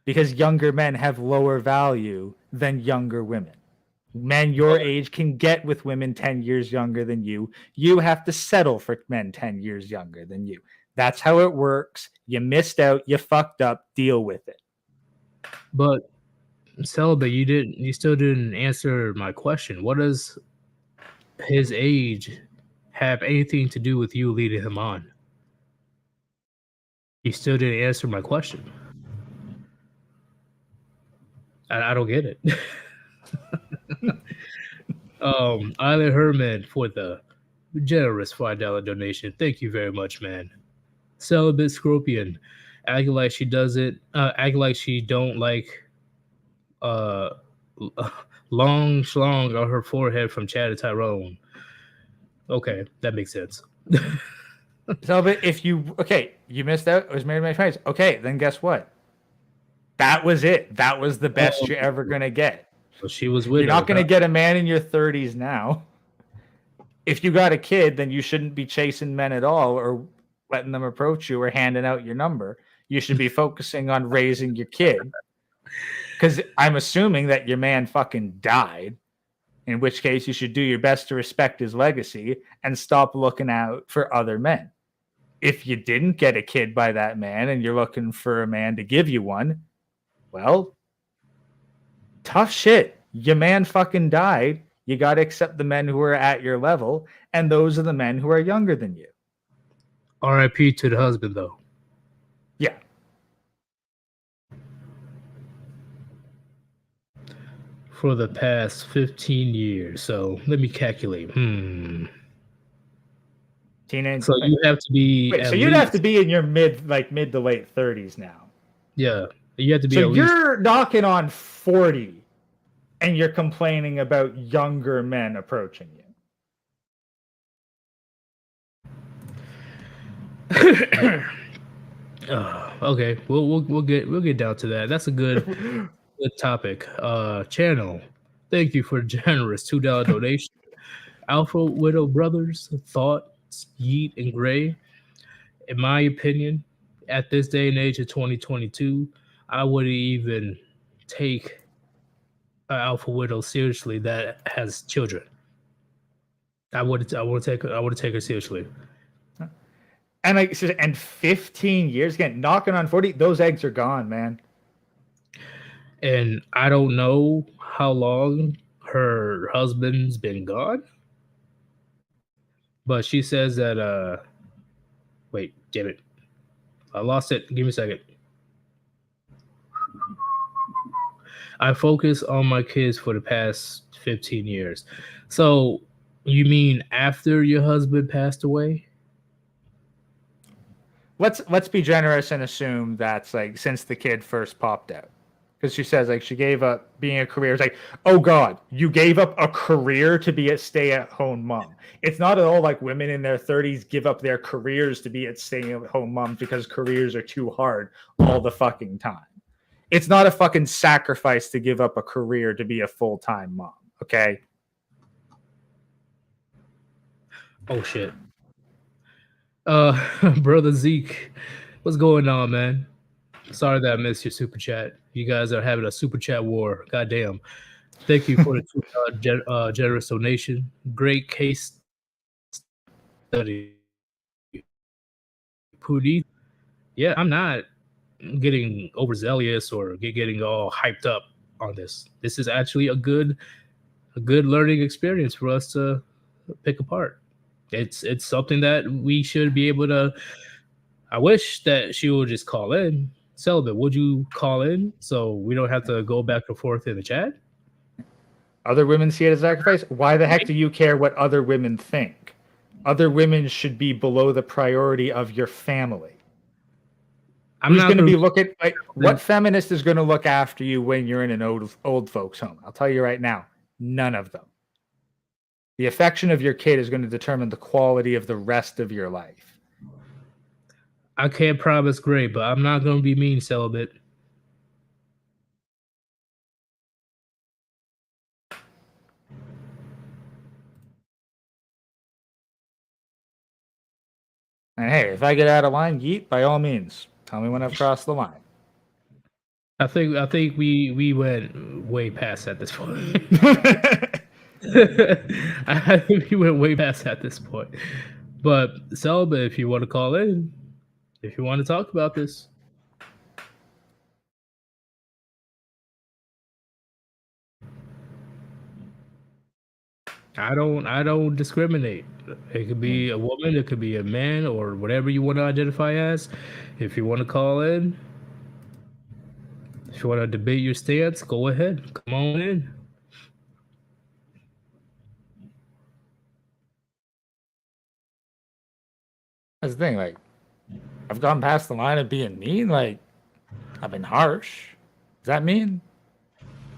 because younger men have lower value than younger women. Men your age can get with women 10 years younger than you. You have to settle for men 10 years younger than you. That's how it works. You missed out. You fucked up. Deal with it. But celibate, you still didn't answer my question. What does his age have anything to do with you leading him on? You still didn't answer my question. I don't get it. Island Herman for the generous $5 donation. Thank you very much, man. Celibate Scorpion, acting like she doesn't, acting like she don't like long schlong on her forehead from Chad and Tyrone. Okay, that makes sense. Celibate, if you missed out. It was married to my friends. Okay, then guess what? That was it. That was the best you're ever gonna get. So she was with. You're not gonna get a man in your 30s now. If you got a kid, then you shouldn't be chasing men at all, or letting them approach you, or handing out your number. You should be focusing on raising your kid. Because I'm assuming that your man fucking died. In which case, you should do your best to respect his legacy and stop looking out for other men. If you didn't get a kid by that man and you're looking for a man to give you one, well, tough shit. Your man fucking died. You got to accept the men who are at your level, and those are the men who are younger than you. R.I.P. to the husband, though. Yeah. For the past 15 years. So let me calculate. Teenage. So you have to be. Wait, so you'd have to be in your mid to late 30s now. Yeah, you have to be. So you're knocking on 40, and you're complaining about younger men approaching you. Okay, we'll get down to that. That's a good topic. Channel, thank you for a generous $2 donation. Alpha Widow Brothers, Thoughts, Yeet, and Gray. In my opinion, at this day and age of 2022, I wouldn't even take an Alpha Widow seriously that has children. I would take her seriously. And 15 years again, knocking on 40, those eggs are gone, man. And I don't know how long her husband's been gone, but she says that wait, damn it, I lost it. Give me a second. I focus on my kids for the past 15 years. So you mean after your husband passed away? Let's be generous and assume that's like since the kid first popped out. Because she says like she gave up being a career. It's like, oh God, you gave up a career to be a stay-at-home mom. It's not at all like women in their 30s give up their careers to be at stay-at-home moms because careers are too hard all the fucking time. It's not a fucking sacrifice to give up a career to be a full-time mom, okay? Oh shit. Brother Zeke, what's going on, man? Sorry that I missed your super chat. You guys are having a super chat war. Goddamn. Thank you for the generous donation. Great case study. Pudi. Yeah, I'm not getting overzealous or getting all hyped up on this. This is actually a good a good learning experience for us to pick apart. It's something that we should be able to. I wish that she would just call in. Celibate, would you call in so we don't have to go back and forth in the chat? Other women see it as sacrifice. Why the heck do you care what other women think? Other women should be below the priority of your family. Who's going to be looking like what feminist is going to look after you when you're in an old folks home? I'll tell you right now, none of them. The affection of your kid is going to determine the quality of the rest of your life. I can't promise great, but I'm not going to be mean, Celibate. And hey, if I get out of line, yeet, by all means. Tell me when I've crossed the line. I think we went way past at this point. I think we went way past at this point. But Celibate, if you want to call in, if you want to talk about this. I don't discriminate. It could be a woman, it could be a man, or whatever you want to identify as. If you want to call in, if you want to debate your stance, go ahead. Come on in. That's the thing, like, I've gone past the line of being mean. Like, I've been harsh. Does that mean?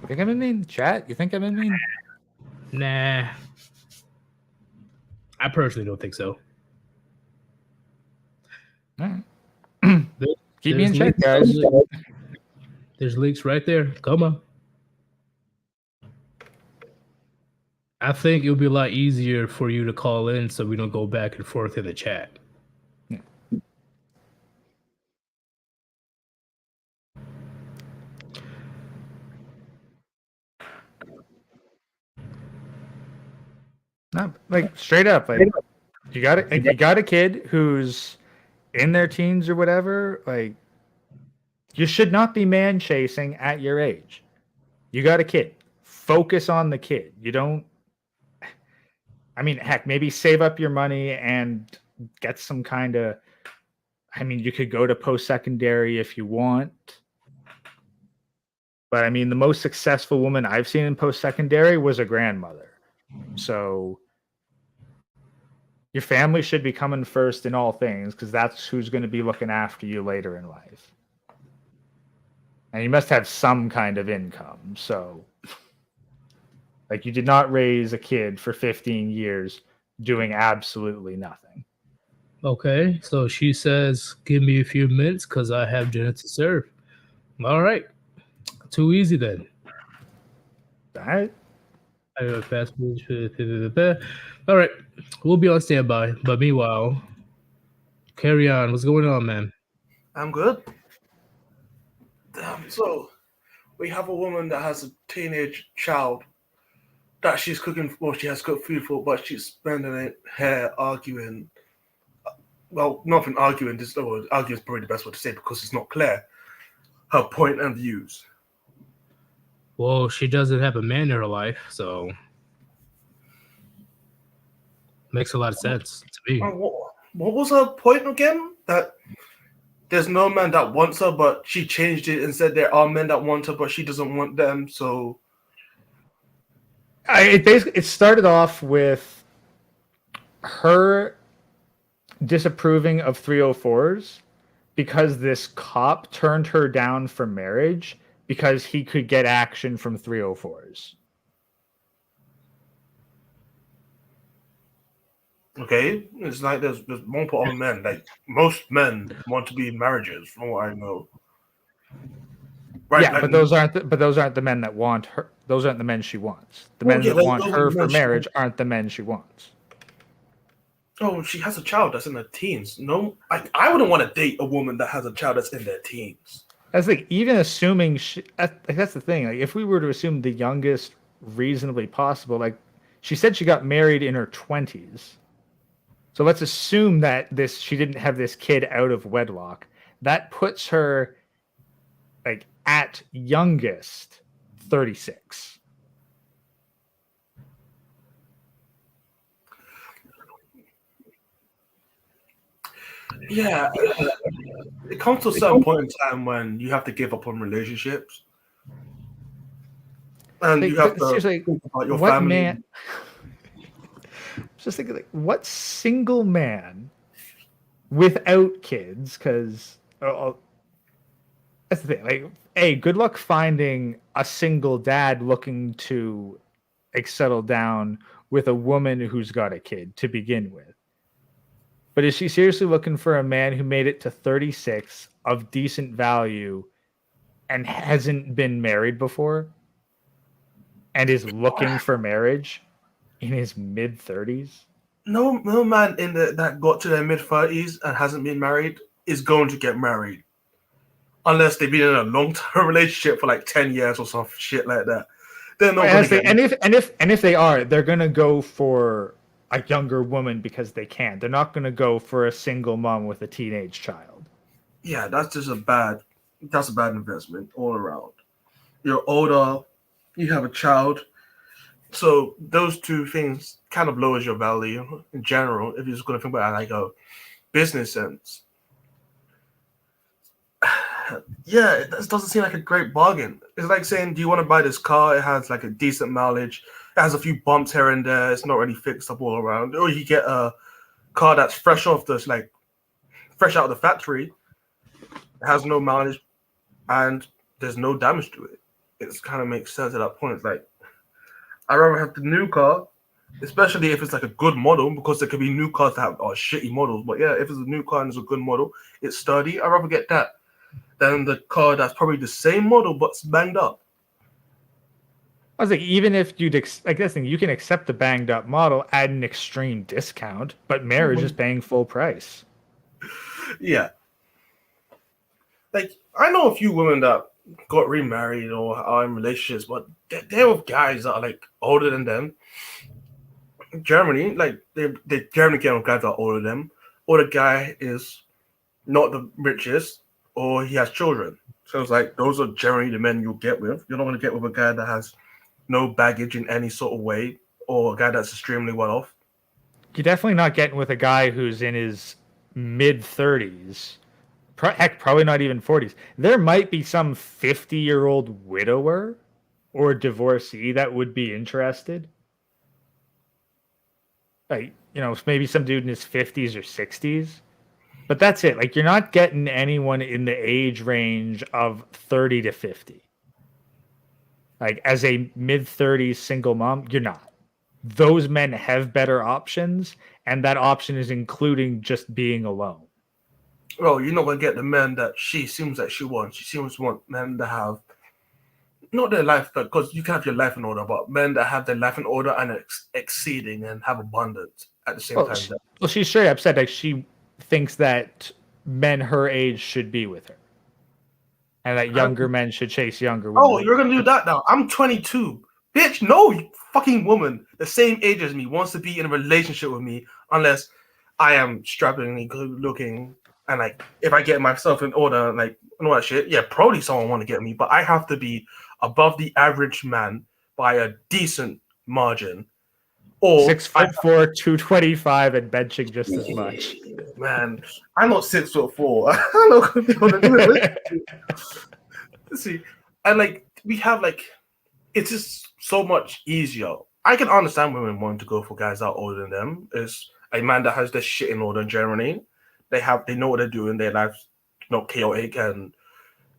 You think I've been mean? Chat, you think I've been mean? Nah. I personally don't think so. All right. Keep me in check, guys. There's links right there. Come on. I think it'll be a lot easier for you to call in so we don't go back and forth in the chat. Yeah. No, like straight up, like you got a kid who's in their teens or whatever, like you should not be man chasing at your age. You got a kid. Focus on the kid. You don't I mean, heck, maybe save up your money and get some kind of I mean, you could go to post-secondary if you want. But I mean, the most successful woman I've seen in post-secondary was a grandmother. So your family should be coming first in all things because that's who's going to be looking after you later in life. And you must have some kind of income. So, like, you did not raise a kid for 15 years doing absolutely nothing. Okay, so she says, give me a few minutes because I have dinner to serve. All right. Too easy then. All right. Fast food. All right, we'll be on standby. But meanwhile, carry on. What's going on, man? I'm good. So, we have a woman that has a teenage child that she's cooking. Well, she has cooked food for, but she's spending her arguing. Well, nothing arguing. This arguing is probably the best word to say because it's not clear. Her point and views. Well, she doesn't have a man in her life, so makes a lot of sense to me. What was her point again? That there's no man that wants her, but she changed it and said there are men that want her, but she doesn't want them. So it started off with her disapproving of 304s because this cop turned her down for marriage because he could get action from 304s. Okay, it's like there's multiple men. Like most men want to be in marriages, from what I know. Right, yeah, like, but those aren't the men that want her. Those aren't the men she wants. The men that want her for marriage aren't the men she wants. Oh, she has a child that's in her teens. No, I wouldn't want to date a woman that has a child that's in their teens. That's like even assuming that's the thing. Like if we were to assume the youngest reasonably possible, like she said she got married in her 20s. So let's assume that she didn't have this kid out of wedlock. That puts her like at youngest 36. Yeah, it comes to a certain point in time when you have to give up on relationships, and you have to Seriously, think about your what family. man? Just thinking, like, what single man without kids? Because that's the thing. Like, hey, good luck finding a single dad looking to like settle down with a woman who's got a kid to begin with. But is she seriously looking for a man who made it to 36 of decent value and hasn't been married before and is looking for marriage in his mid 30s? No man that got to their mid-30s and hasn't been married is going to get married unless they've been in a long-term relationship for like 10 years or some shit like that. They're not going to get married. And if they are, they're going to go for a younger woman because they can. They're not going to go for a single mom with a teenage child. Yeah, that's a bad investment all around. You're older, you have a child, so those two things kind of lowers your value in general if you're just going to think about it like a business sense. Yeah, it doesn't seem like a great bargain. It's like saying, do you want to buy this car? It has like a decent mileage. It has a few bumps here and there. It's not really fixed up all around. Or you get a car that's fresh out of the factory. It has no mileage and there's no damage to it. It kind of makes sense at that point. It's like, I'd rather have the new car, especially if it's like a good model, because there could be new cars that have shitty models. But yeah, if it's a new car and it's a good model, it's sturdy, I'd rather get that than the car that's probably the same model but's banged up. I was like, even if you'd like this thing, you can accept the banged up model at an extreme discount, but marriage is paying full price. Yeah. Like, I know a few women that got remarried or are in relationships, but they're with guys that are like older than them. Germany, like they Germany get with guys that are older than them, or the guy is not the richest, or he has children. So it's like those are generally the men you'll get with. You're not going to get with a guy that has no baggage in any sort of way, or a guy that's extremely well off. You're definitely not getting with a guy who's in his mid 30s. Heck, probably not even 40s. There might be some 50-year-old widower or divorcee that would be interested. Like, maybe some dude in his 50s or 60s. But that's it. Like, you're not getting anyone in the age range of 30 to 50. Like, as a mid-30s single mom, you're not. Those men have better options, and that option is including just being alone. Well, you're not going to get the men that she seems like she wants. She seems to want men that have not their life, because you can have your life in order, but men that have their life in order and exceeding and have abundance at the same time. Well, she's straight up said that she thinks that men her age should be with her, and that younger men should chase younger women. Oh, you're gonna do that now? I'm 22, bitch. No fucking woman the same age as me wants to be in a relationship with me unless I am strikingly good looking, and like if I get myself in order, like and all that shit. Yeah, probably someone want to get me, but I have to be above the average man by a decent margin. Or 6'4", 225, and benching just as much. Man, I'm not 6'4". I'm not gonna be able to do it. See, and like we have like, it's just so much easier. I can understand women wanting to go for guys that are older than them. It's a man that has their shit in order. Generally, they know what they're doing. Their life's not chaotic, and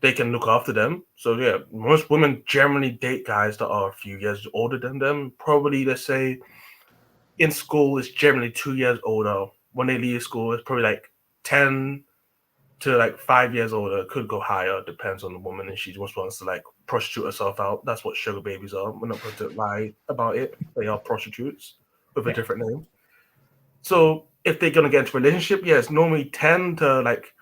they can look after them. So yeah, most women generally date guys that are a few years older than them. Probably, let's say, in school is generally 2 years older. When they leave school, it's probably like 10 to like 5 years older. It could go higher, depends on the woman, and she just wants to like prostitute herself out. That's what sugar babies are. We're not going to lie about it. They are prostitutes with a different name. So if they're gonna get into a relationship, yeah, it's normally 10 to like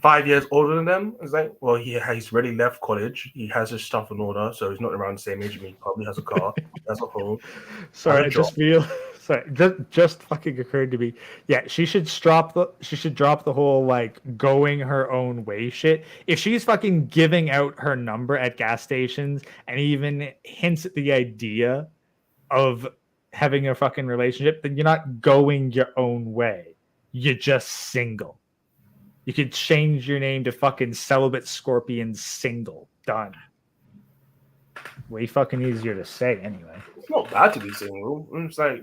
5 years older than them. It's like, well, he's already left college. He has his stuff in order, so he's not around the same age as me. He probably has a car, has a home. Sorry, I just feel. Sorry, just fucking occurred to me. Yeah, she should drop the whole like going her own way shit. If she's fucking giving out her number at gas stations and even hints at the idea of having a fucking relationship, then you're not going your own way. You're just single. You could change your name to fucking Celibate Scorpion Single. Done. Way fucking easier to say anyway. It's not bad to be single. It's like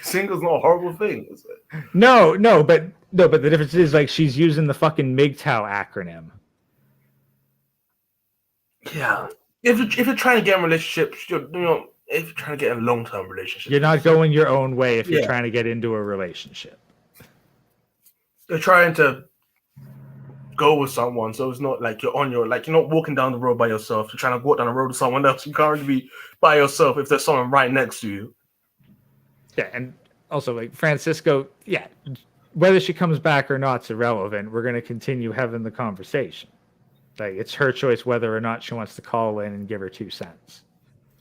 single's not a horrible thing, is it? No, but the difference is like she's using the fucking MGTOW acronym. Yeah. If you're trying to get in relationships, if you're trying to get in a long-term relationship, You're not going your own way if you're trying to get into a relationship. You're trying to go with someone, so it's not like you're not walking down the road by yourself. You're trying to walk down the road with someone else. You can't really be by yourself if there's someone right next to you. Yeah, and also like Francisco, whether she comes back or not's irrelevant. We're going to continue having the conversation. Like, it's her choice whether or not she wants to call in and give her 2 cents.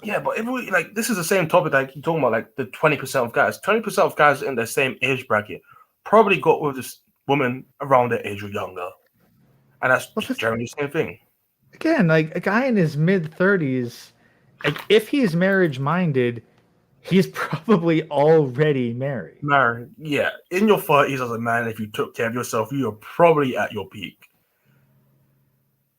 Yeah, but if we this is the same topic that you're talking about, like the 20% of guys. 20% of guys in the same age bracket probably got with this woman around their age or younger. And that's generally the same thing. Again, like a guy in his mid-30s, like if he's marriage-minded, he's probably already married. Yeah. In your 30s as a man, if you took care of yourself, you're probably at your peak.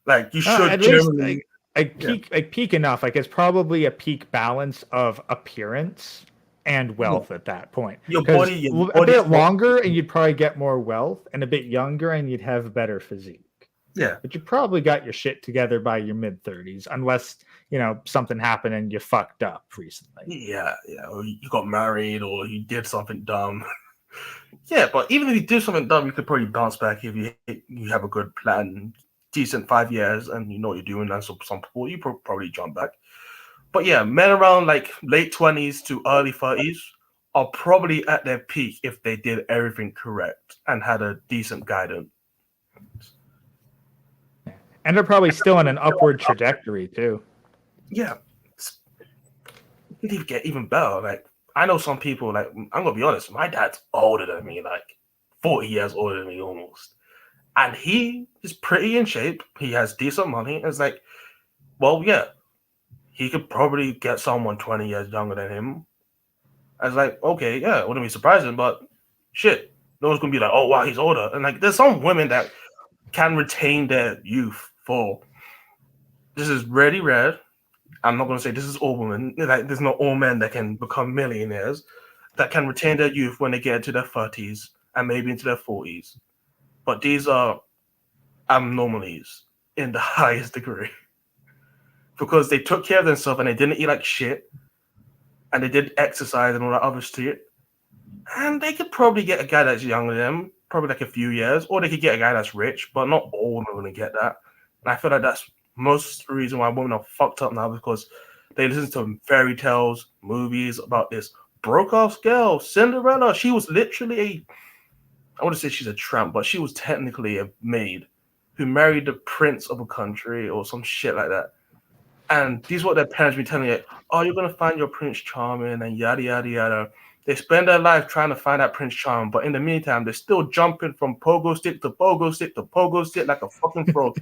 Like, you should generally... peak enough. Like, it's probably a peak balance of appearance and wealth at that point. Your body... A bit longer, and you'd probably get more wealth, and a bit younger, and you'd have a better physique. Yeah. But you probably got your shit together by your mid-30s, unless, something happened and you fucked up recently. Yeah, or you got married, or you did something dumb. Yeah, but even if you did something dumb, you could probably bounce back if you have a good plan, decent 5 years, and you know what you're doing, and so some people, you probably jump back. But yeah, men around like late 20s to early 30s are probably at their peak if they did everything correct and had a decent guidance. And they're probably still on an upward trajectory too. Yeah. It could get even better. Like, I know some people, like, I'm gonna be honest, my dad's older than me, like 40 years older than me almost. And he is pretty in shape. He has decent money. It's like, well, yeah, he could probably get someone 20 years younger than him. I was like, okay, yeah, it wouldn't be surprising, but shit, no one's gonna be like, oh wow, he's older. And like, there's some women that can retain their youth for. This is really rare. I'm not gonna say this is all women. Like, there's not all men that can become millionaires that can retain their youth when they get into their 30s and maybe into their 40s. But these are abnormalities in the highest degree because they took care of themselves and they didn't eat like shit and they did exercise and all that other shit. And they could probably get a guy that's younger than them, probably like a few years, or they could get a guy that's rich, but not all women are going to get that. And I feel like that's most the reason why women are fucked up now, because they listen to fairy tales, movies about this broke-off girl, Cinderella. She was literally I want to say she's a tramp, but she was technically a maid who married the prince of a country or some shit like that. And these are what their parents be telling you, oh, you're going to find your Prince Charming and yada, yada, yada. They spend their life trying to find that Prince Charming, but in the meantime, they're still jumping from pogo stick to pogo stick to pogo stick like a fucking frog.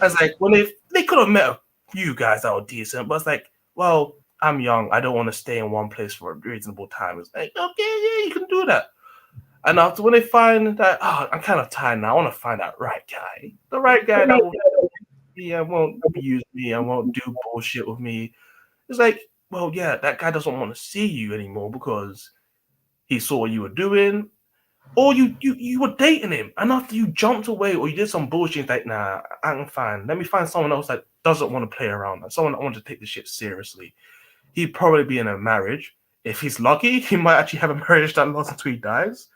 I was like, when they could have met a few guys that were decent, but it's like, well, I'm young. I don't want to stay in one place for a reasonable time. It's like, okay, yeah, you can do that. And after when they find that, oh, I'm kind of tired now. I want to find that right guy. The right guy that won't abuse me and won't do bullshit with me. It's like, well, yeah, that guy doesn't want to see you anymore because he saw what you were doing. Or you were dating him. And after you jumped away or you did some bullshit, like, nah, I'm fine. Let me find someone else that doesn't want to play around. Like, someone that wants to take this shit seriously. He'd probably be in a marriage. If he's lucky, he might actually have a marriage that lasts until he dies.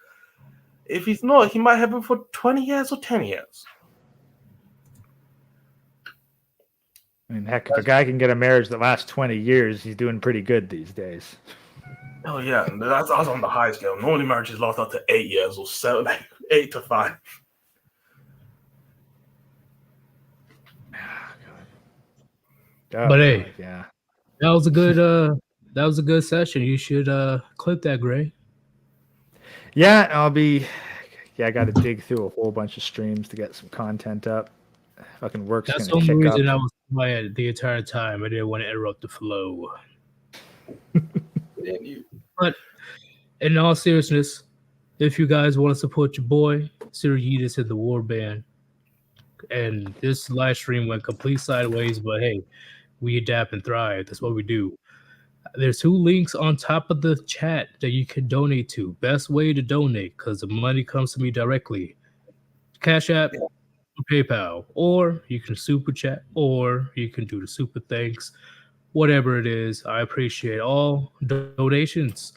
If he's not, he might have it for 20 years or 10 years. I mean, heck, if a guy can get a marriage that lasts 20 years, he's doing pretty good these days. Oh, yeah. That's on the high scale. Normally, marriages last up to 8 years or 7, like 8 to 5. But hey, yeah, that was a good session. You should clip that, Gray. Yeah, I got to dig through a whole bunch of streams to get some content up. Fucking work's That's the gonna only kick reason up. I was quiet the entire time. I didn't want to interrupt the flow. But in all seriousness, if you guys want to support your boy, Sir Yeetus and the Warband. And this live stream went complete sideways, but hey, we adapt and thrive. That's what we do. There's 2 links on top of the chat that you can donate to. Best way to donate, because the money comes to me directly. Cash App, PayPal, or you can super chat, or you can do the super thanks, whatever it is. I appreciate all donations.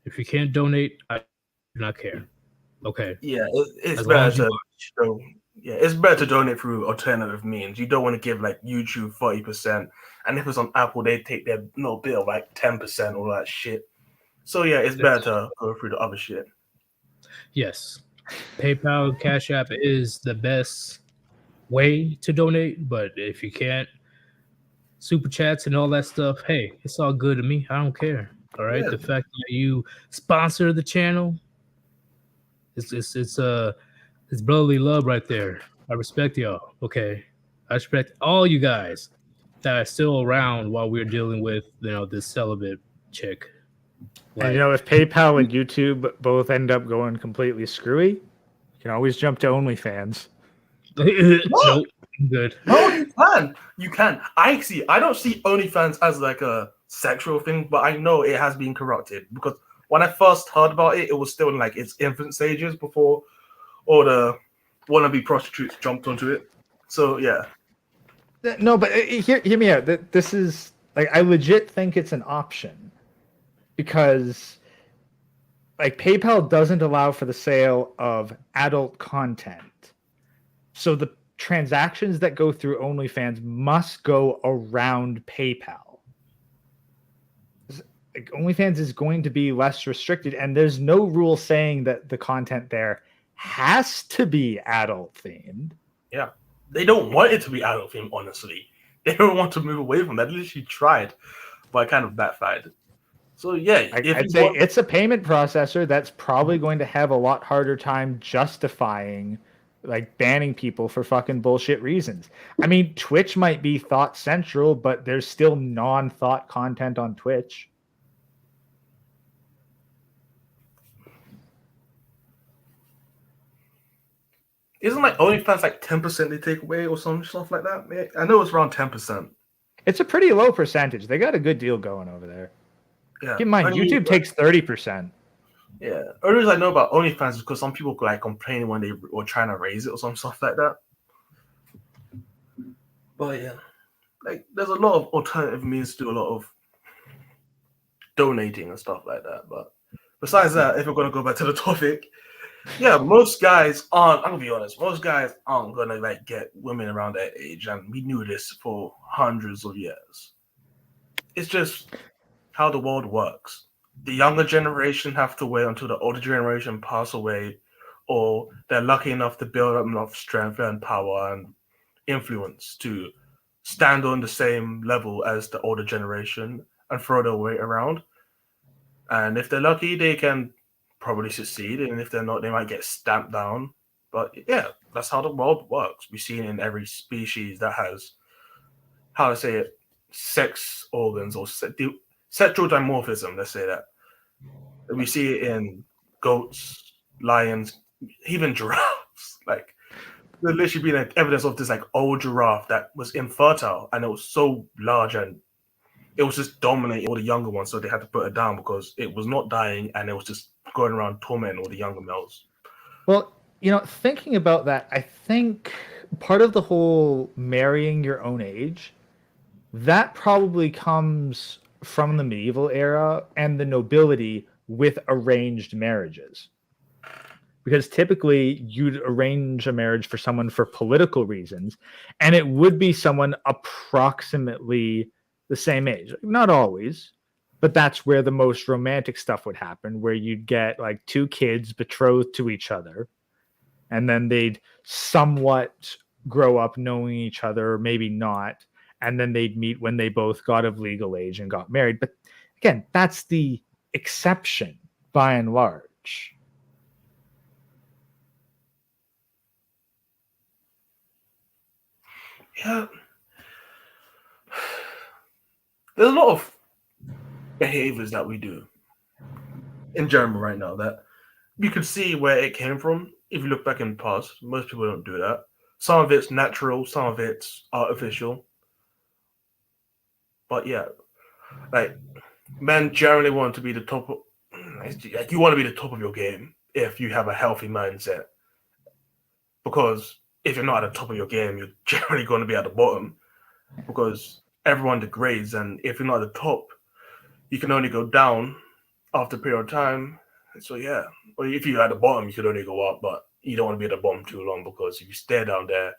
If you can't donate, I do not care. Okay. Yeah, it's As long as better you to it's better to donate through alternative means. You don't want to give like YouTube 40%, and if it's on Apple, they take their little bit of like 10%, all that shit. So yeah, it's better to go through the other shit. Yes. PayPal and Cash App is the best way to donate, but if you can't, super chats and all that stuff, hey, it's all good to me. I don't care. All right. Yeah. The fact that you sponsor the channel, it's brotherly love right there. I respect y'all. Okay. I respect all you guys that are still around while we're dealing with, this celibate chick. And if PayPal and YouTube both end up going completely screwy, you can always jump to OnlyFans. Nope. Good. No, you can. I don't see OnlyFans as like a sexual thing, but I know it has been corrupted, because when I first heard about it, it was still in like its infant stages before all the wannabe prostitutes jumped onto it. So yeah. No, but hear me out. This is like, I legit think it's an option, because like PayPal doesn't allow for the sale of adult content. So the transactions that go through OnlyFans must go around PayPal. Like, OnlyFans is going to be less restricted, and there's no rule saying that the content there has to be adult themed. Yeah. They don't want it to be adult themed, honestly. They don't want to move away from that. They literally tried, but kind of backfired. So yeah, I'd say it's a payment processor that's probably going to have a lot harder time justifying like banning people for fucking bullshit reasons. I mean, Twitch might be thought central, but there's still non-thought content on Twitch. Isn't like OnlyFans like 10% they take away or some stuff like that? I know it's around 10%. It's a pretty low percentage. They got a good deal going over there. Yeah. Keep in mind, YouTube takes 30%. Yeah. Only reason I know about OnlyFans is because some people like complaining when they were trying to raise it or some stuff like that. But yeah, like there's a lot of alternative means to do a lot of donating and stuff like that. But besides that, if we're gonna go back to the topic, yeah, most guys aren't. I'm gonna be honest. Most guys aren't gonna like get women around that age, and we knew this for hundreds of years. It's just how the world works. The younger generation have to wait until the older generation pass away, or they're lucky enough to build up enough strength and power and influence to stand on the same level as the older generation and throw their weight around. And if they're lucky, they can probably succeed, and if they're not, they might get stamped down. But yeah, that's how the world works. We see it in every species that has, how to say it, sex organs or sexual dimorphism, let's say that. We see it in goats, lions, even giraffes. Like, there's literally been like evidence of this like old giraffe that was infertile, and it was so large and it was just dominating all the younger ones, so they had to put it down because it was not dying and it was just going around tormenting all the younger males. Well, thinking about that, I think part of the whole marrying your own age, that probably comes from the medieval era and the nobility with arranged marriages. Because typically you'd arrange a marriage for someone for political reasons, and it would be someone approximately the same age. Not always, but that's where the most romantic stuff would happen, where you'd get like 2 kids betrothed to each other, and then they'd somewhat grow up knowing each other, or maybe not, and then they'd meet when they both got of legal age and got married. But again, that's the exception by and large. Yeah. There's a lot of behaviors that we do in general right now that you can see where it came from. if you look back in the past, most people don't do that. Some of it's natural, some of it's artificial. But yeah, like men generally want to be the top. Like you want to be the top of your game if you have a healthy mindset. Because if you're not at the top of your game, you're generally going to be at the bottom. Because everyone degrades, and if you're not at the top, you can only go down after a period of time. So yeah, or if you're at the bottom, you could only go up, but you don't want to be at the bottom too long because if you stay down there,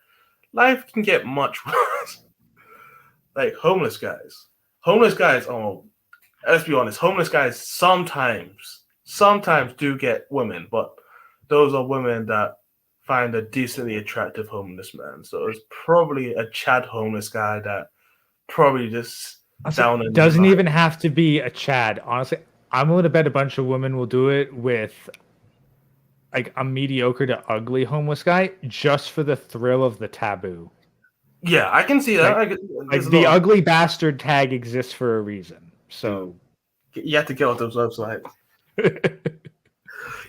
life can get much worse. Like homeless guys. Homeless guys, oh, let's be honest, homeless guys sometimes do get women, but those are women that find a decently attractive homeless man. So it's probably a Chad homeless guy that probably just down in doesn't even have to be a Chad. Honestly, I'm willing to bet a bunch of women will do it with like a mediocre to ugly homeless guy just for the thrill of the taboo. Yeah, I can see that. Like the ugly bastard tag exists for a reason. So you have to get off those websites.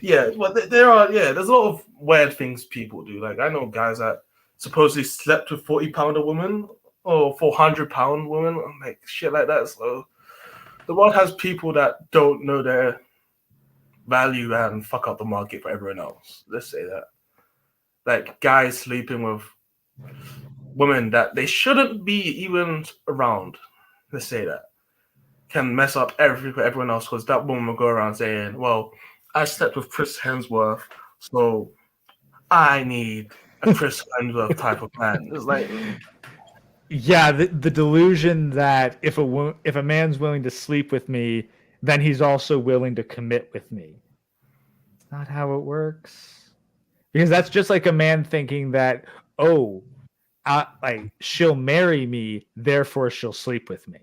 Yeah, but there's a lot of weird things people do. Like I know guys that supposedly slept with 40-pounder women or 400-pound women, like shit like that. So the world has people that don't know their value and fuck up the market for everyone else. Let's say that. Like guys sleeping with women that they shouldn't be even around. Let's say that. Can mess up everything for everyone else because that woman will go around saying, well, I slept with Chris Hemsworth, so I need a Chris Hemsworth type of man. It's like, yeah, the delusion that if a man's willing to sleep with me, then he's also willing to commit with me. It's not how it works. Because that's just like a man thinking that, oh, like she'll marry me, therefore she'll sleep with me.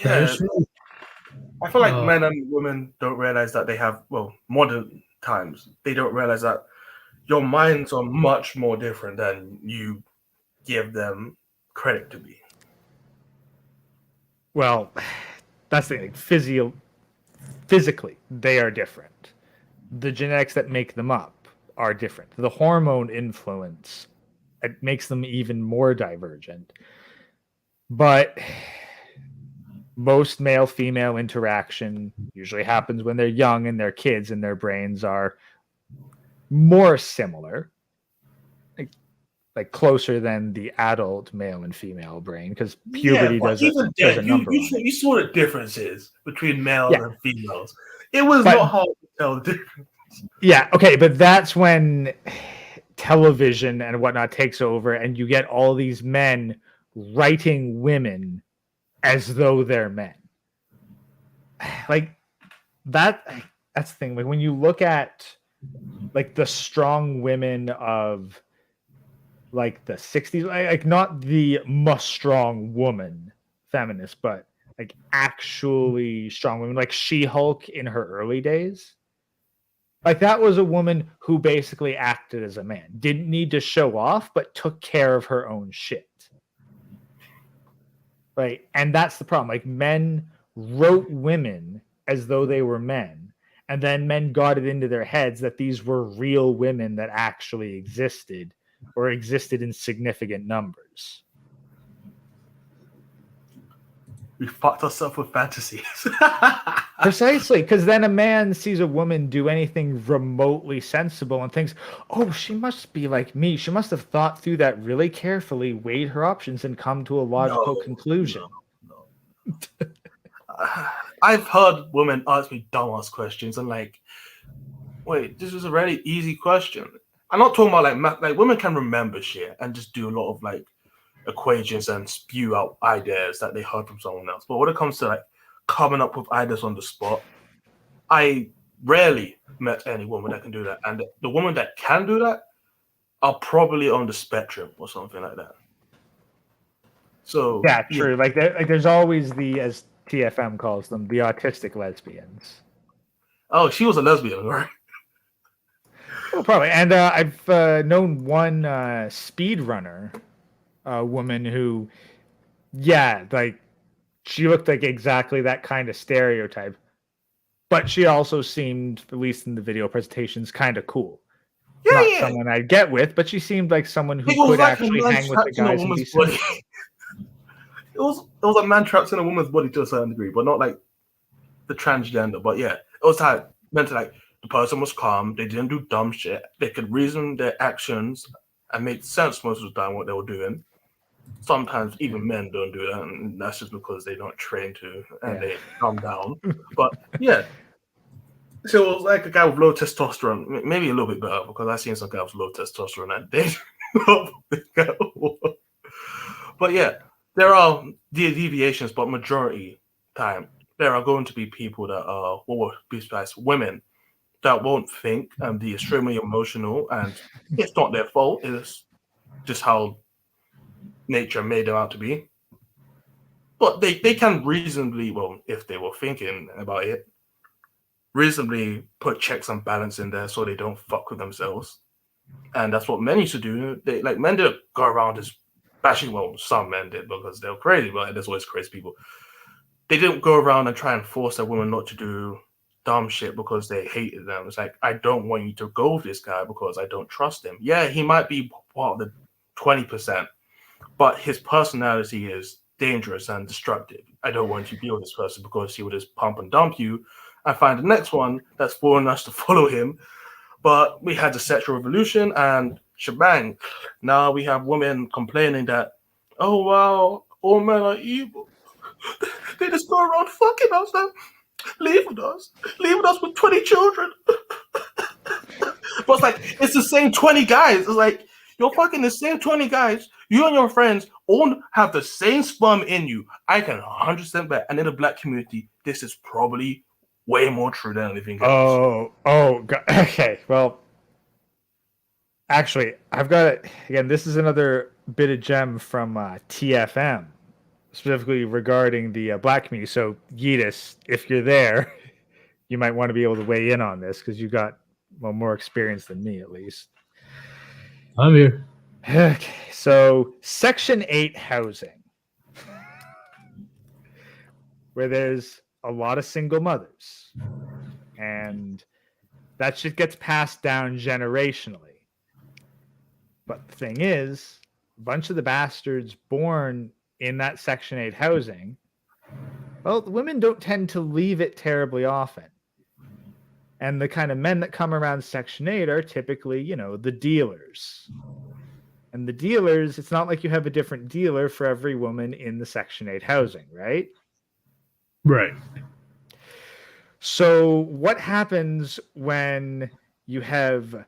Yeah, I feel like men and women don't realize that they have, well, modern times, they don't realize that your minds are much more different than you give them credit to be. Well, that's the thing. Physically, they are different. The genetics that make them up are different. The hormone influence, it makes them even more divergent. But most male-female interaction usually happens when they're young and they're kids and their brains are more similar, like closer than the adult male and female brain, because puberty does a number. You saw the differences between males and females. It was not hard to tell the difference. Yeah, okay, but that's when television and whatnot takes over, and you get all these men writing women as though they're men. Like that's the thing. Like when you look at like the strong women of like the 60s, like not the must strong woman feminist, but like actually strong women, like She-Hulk in her early days. Like that was a woman who basically acted as a man, didn't need to show off, but took care of her own shit. Right. And that's the problem. Like men wrote women as though they were men. And then men got it into their heads that these were real women that actually existed or existed in significant numbers. We fucked ourselves with fantasies. Precisely, because then a man sees a woman do anything remotely sensible and thinks, oh, she must be like me. She must have thought through that really carefully, weighed her options, and come to a logical conclusion. No. I've heard women ask me dumbass questions and like, wait, this is a really easy question. I'm not talking about like women can remember shit and just do a lot of like equations and spew out ideas that they heard from someone else. But when it comes to like coming up with ideas on the spot, I rarely met any woman that can do that. And the women that can do that are probably on the spectrum or something like that. So yeah, true. Yeah. Like there's always the, as TFM calls them, the autistic lesbians. Oh, she was a lesbian, right? Well, probably. And I've known one speedrunner woman who, yeah, like she looked like exactly that kind of stereotype. But she also seemed, at least in the video presentations, kind of cool. Yeah, Not yeah. someone I'd get with, but she seemed like someone who It was could like actually a man hang with the trapped in a guys and be woman's body. sensible. It was a man trapped in a woman's body to a certain degree, but not like the transgender. But yeah, it was like meant to like the person was calm. They didn't do dumb shit. They could reason their actions and make sense most of the time what they were doing. Sometimes even men don't do that, and that's just because they don't train to and they calm down. But yeah. So it was like a guy with low testosterone, maybe a little bit better because I've seen some guys with low testosterone and they But yeah, there are deviations, but majority time there are going to be people that are women that won't think and be extremely emotional, and it's not their fault. It's just how nature made them out to be. But they can reasonably, well, if they were thinking about it, reasonably put checks and balance in there so they don't fuck with themselves. And that's what men used to do. They like men didn't go around as bashing. Well, some men did because they're crazy, but there's always crazy people. They didn't go around and try and force their women not to do dumb shit because they hated them. It's like, I don't want you to go with this guy because I don't trust him. Yeah, he might be part of the 20%, but his personality is dangerous and destructive. I don't want you to be with this person because he would just pump and dump you and find the next one that's born us to follow him. But we had the sexual revolution and shebang. Now we have women complaining that, oh wow, all men are evil. They just go around fucking us now, leaving us with 20 children. But it's like, it's the same 20 guys. It's like, you're fucking the same 20 guys. You and your friends all have the same sperm in you. I can 100% bet. And in the black community, this is probably way more true than anything else. Okay. Well, actually, I've got it again. This is another bit of gem from TFM, specifically regarding the black community. So, Yeetus, if you're there, you might want to be able to weigh in on this because you got more experience than me, at least. I'm here. Okay, so Section 8 housing, where there's a lot of single mothers, and that shit gets passed down generationally. But the thing is, a bunch of the bastards born in that Section 8 housing, well, the women don't tend to leave it terribly often. And the kind of men that come around Section 8 are typically, the dealers. And the dealers, it's not like you have a different dealer for every woman in the Section 8 housing, right? Right. So what happens when you have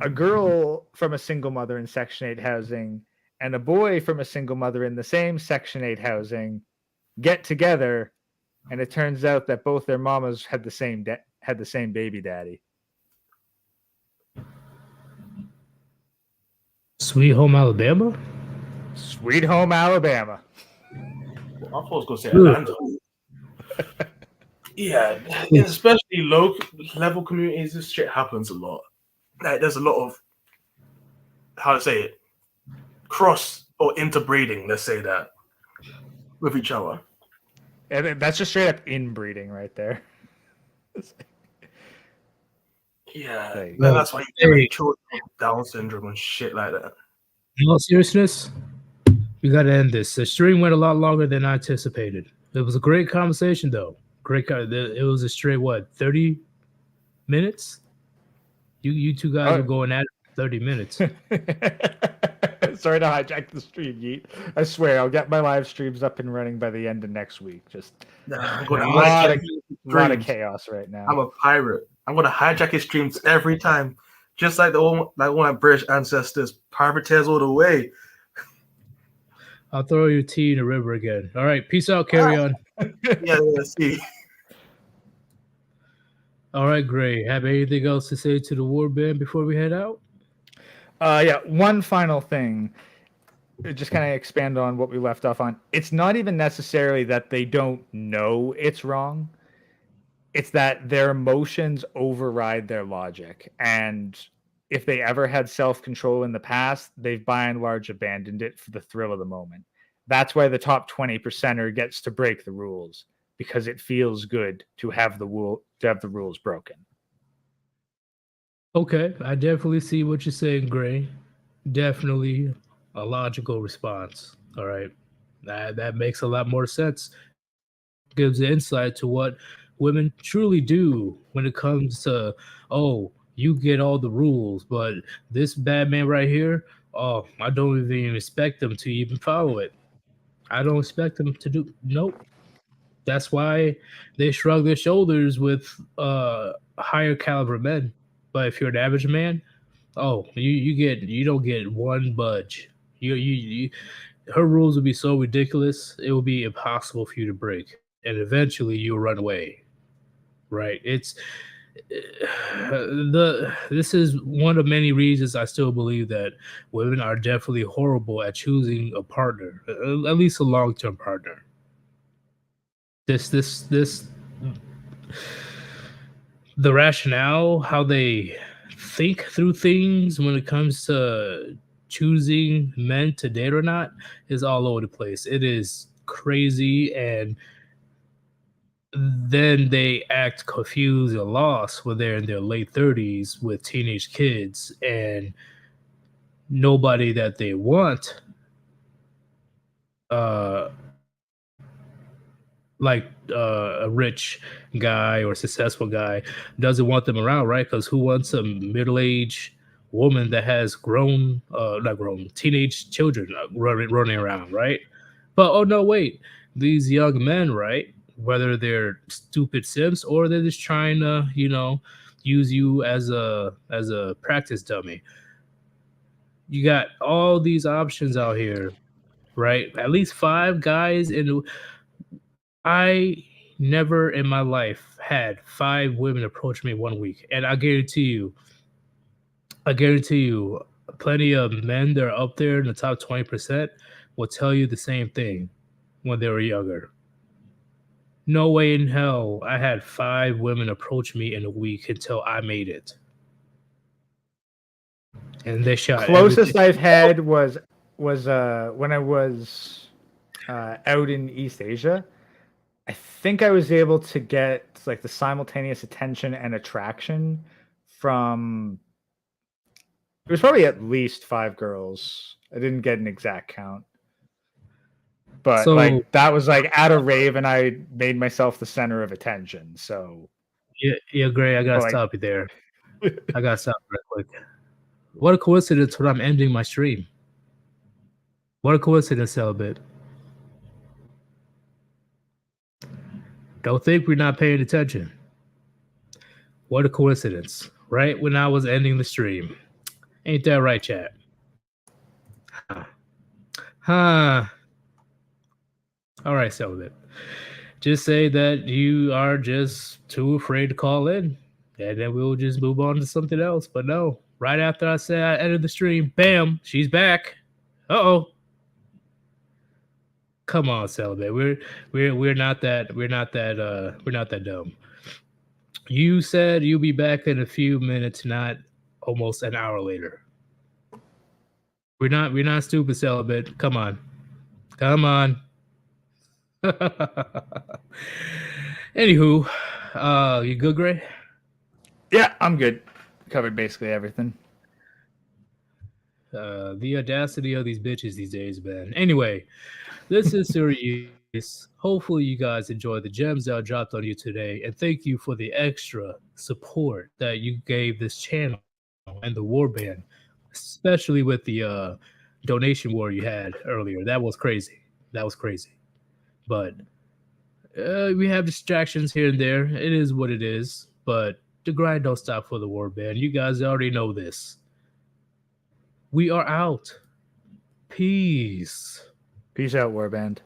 a girl from a single mother in Section 8 housing and a boy from a single mother in the same Section 8 housing get together, and it turns out that both their mamas had the same baby daddy? Sweet Home Alabama? Sweet Home Alabama. Well, I thought I was going to say Atlanta. Yeah, especially low level communities, this shit happens a lot. Like, there's a lot of, how to say it, cross or interbreeding, let's say that, with each other. And that's just straight up inbreeding right there. Yeah, Like, that's why you get children with Down syndrome and shit like that. In all seriousness, we got to end this. The stream went a lot longer than I anticipated. It was a great conversation, though. It was a straight, 30 minutes? You two guys were going at it for 30 minutes. Sorry to hijack the stream, Yeet. I swear, I'll get my live streams up and running by the end of next week. Just I'm a gonna lot of chaos right now. I'm a pirate. I'm gonna hijack his streams every time, just like one of my British ancestors. Privateers all the way. I'll throw your tea in the river again. All right, peace out. Carry on. Yeah. See. All right, Gray. Have anything else to say to the Warband before we head out? Yeah, one final thing. Just kind of expand on what we left off on. It's not even necessarily that they don't know it's wrong. It's that their emotions override their logic. And if they ever had self-control in the past, they've by and large abandoned it for the thrill of the moment. That's why the top 20%er gets to break the rules, because it feels good to have the rules broken. Okay, I definitely see what you're saying, Gray. Definitely a logical response. All right. That makes a lot more sense. Gives insight to what women truly do when it comes to, oh, you get all the rules, but this bad man right here, oh, I don't even expect them to even follow it. I don't expect them to do. Nope. That's why they shrug their shoulders with higher caliber men. But if you're an average man, oh, you don't get one budge. You her rules will be so ridiculous, it will be impossible for you to break, and eventually you'll run away. Right? It's this is one of many reasons I still believe that women are definitely horrible at choosing a partner, at least a long term partner. This the rationale, how they think through things when it comes to choosing men to date or not, is all over the place. It is crazy, and then they act confused and lost when they're in their late 30s with teenage kids and nobody that they want, uh a rich guy or successful guy doesn't want them around, right? Because who wants a middle-aged woman that has grown, not grown, teenage children running around, right? But oh no, wait, these young men, right? Whether they're stupid simps or they're just trying to, use you as a practice dummy. You got all these options out here, right? At least five guys in. I never in my life had five women approach me 1 week, and I guarantee you, plenty of men that are up there in the top 20% will tell you the same thing when they were younger. No way in hell I had five women approach me in a week until I made it, and they shot Closest everything. I've had was when I was out in East Asia. I think I was able to get like the simultaneous attention and attraction from, it was probably at least 5 girls. I didn't get an exact count. But So like that was like at a rave and I made myself the center of attention. So yeah, Gray, I gotta like stop you there. I gotta stop real quick. What a coincidence when I'm ending my stream. What a coincidence, Celibate. Don't think we're not paying attention. What a coincidence. Right when I was ending the stream. Ain't that right, chat? Huh. All right, Celibate. Just say that you are just too afraid to call in, and then we'll just move on to something else. But no, right after I say I ended the stream, bam, she's back. Uh-oh. Come on, Celibate. We're not that dumb. You said you'll be back in a few minutes, not almost an hour later. We're not stupid, Celibate. Come on. Come on. Anywho, you good, Gray? yeah, I'm good. Covered basically everything. The audacity of these bitches these days, man. Anyway, this is serious. Hopefully, you guys enjoy the gems that I dropped on you today, and thank you for the extra support that you gave this channel and the Warband, especially with the donation war you had earlier. That was crazy. That was crazy. But we have distractions here and there. It is what it is. But the grind don't stop for the Warband. You guys already know this. We are out. Peace. Peace out, Warband.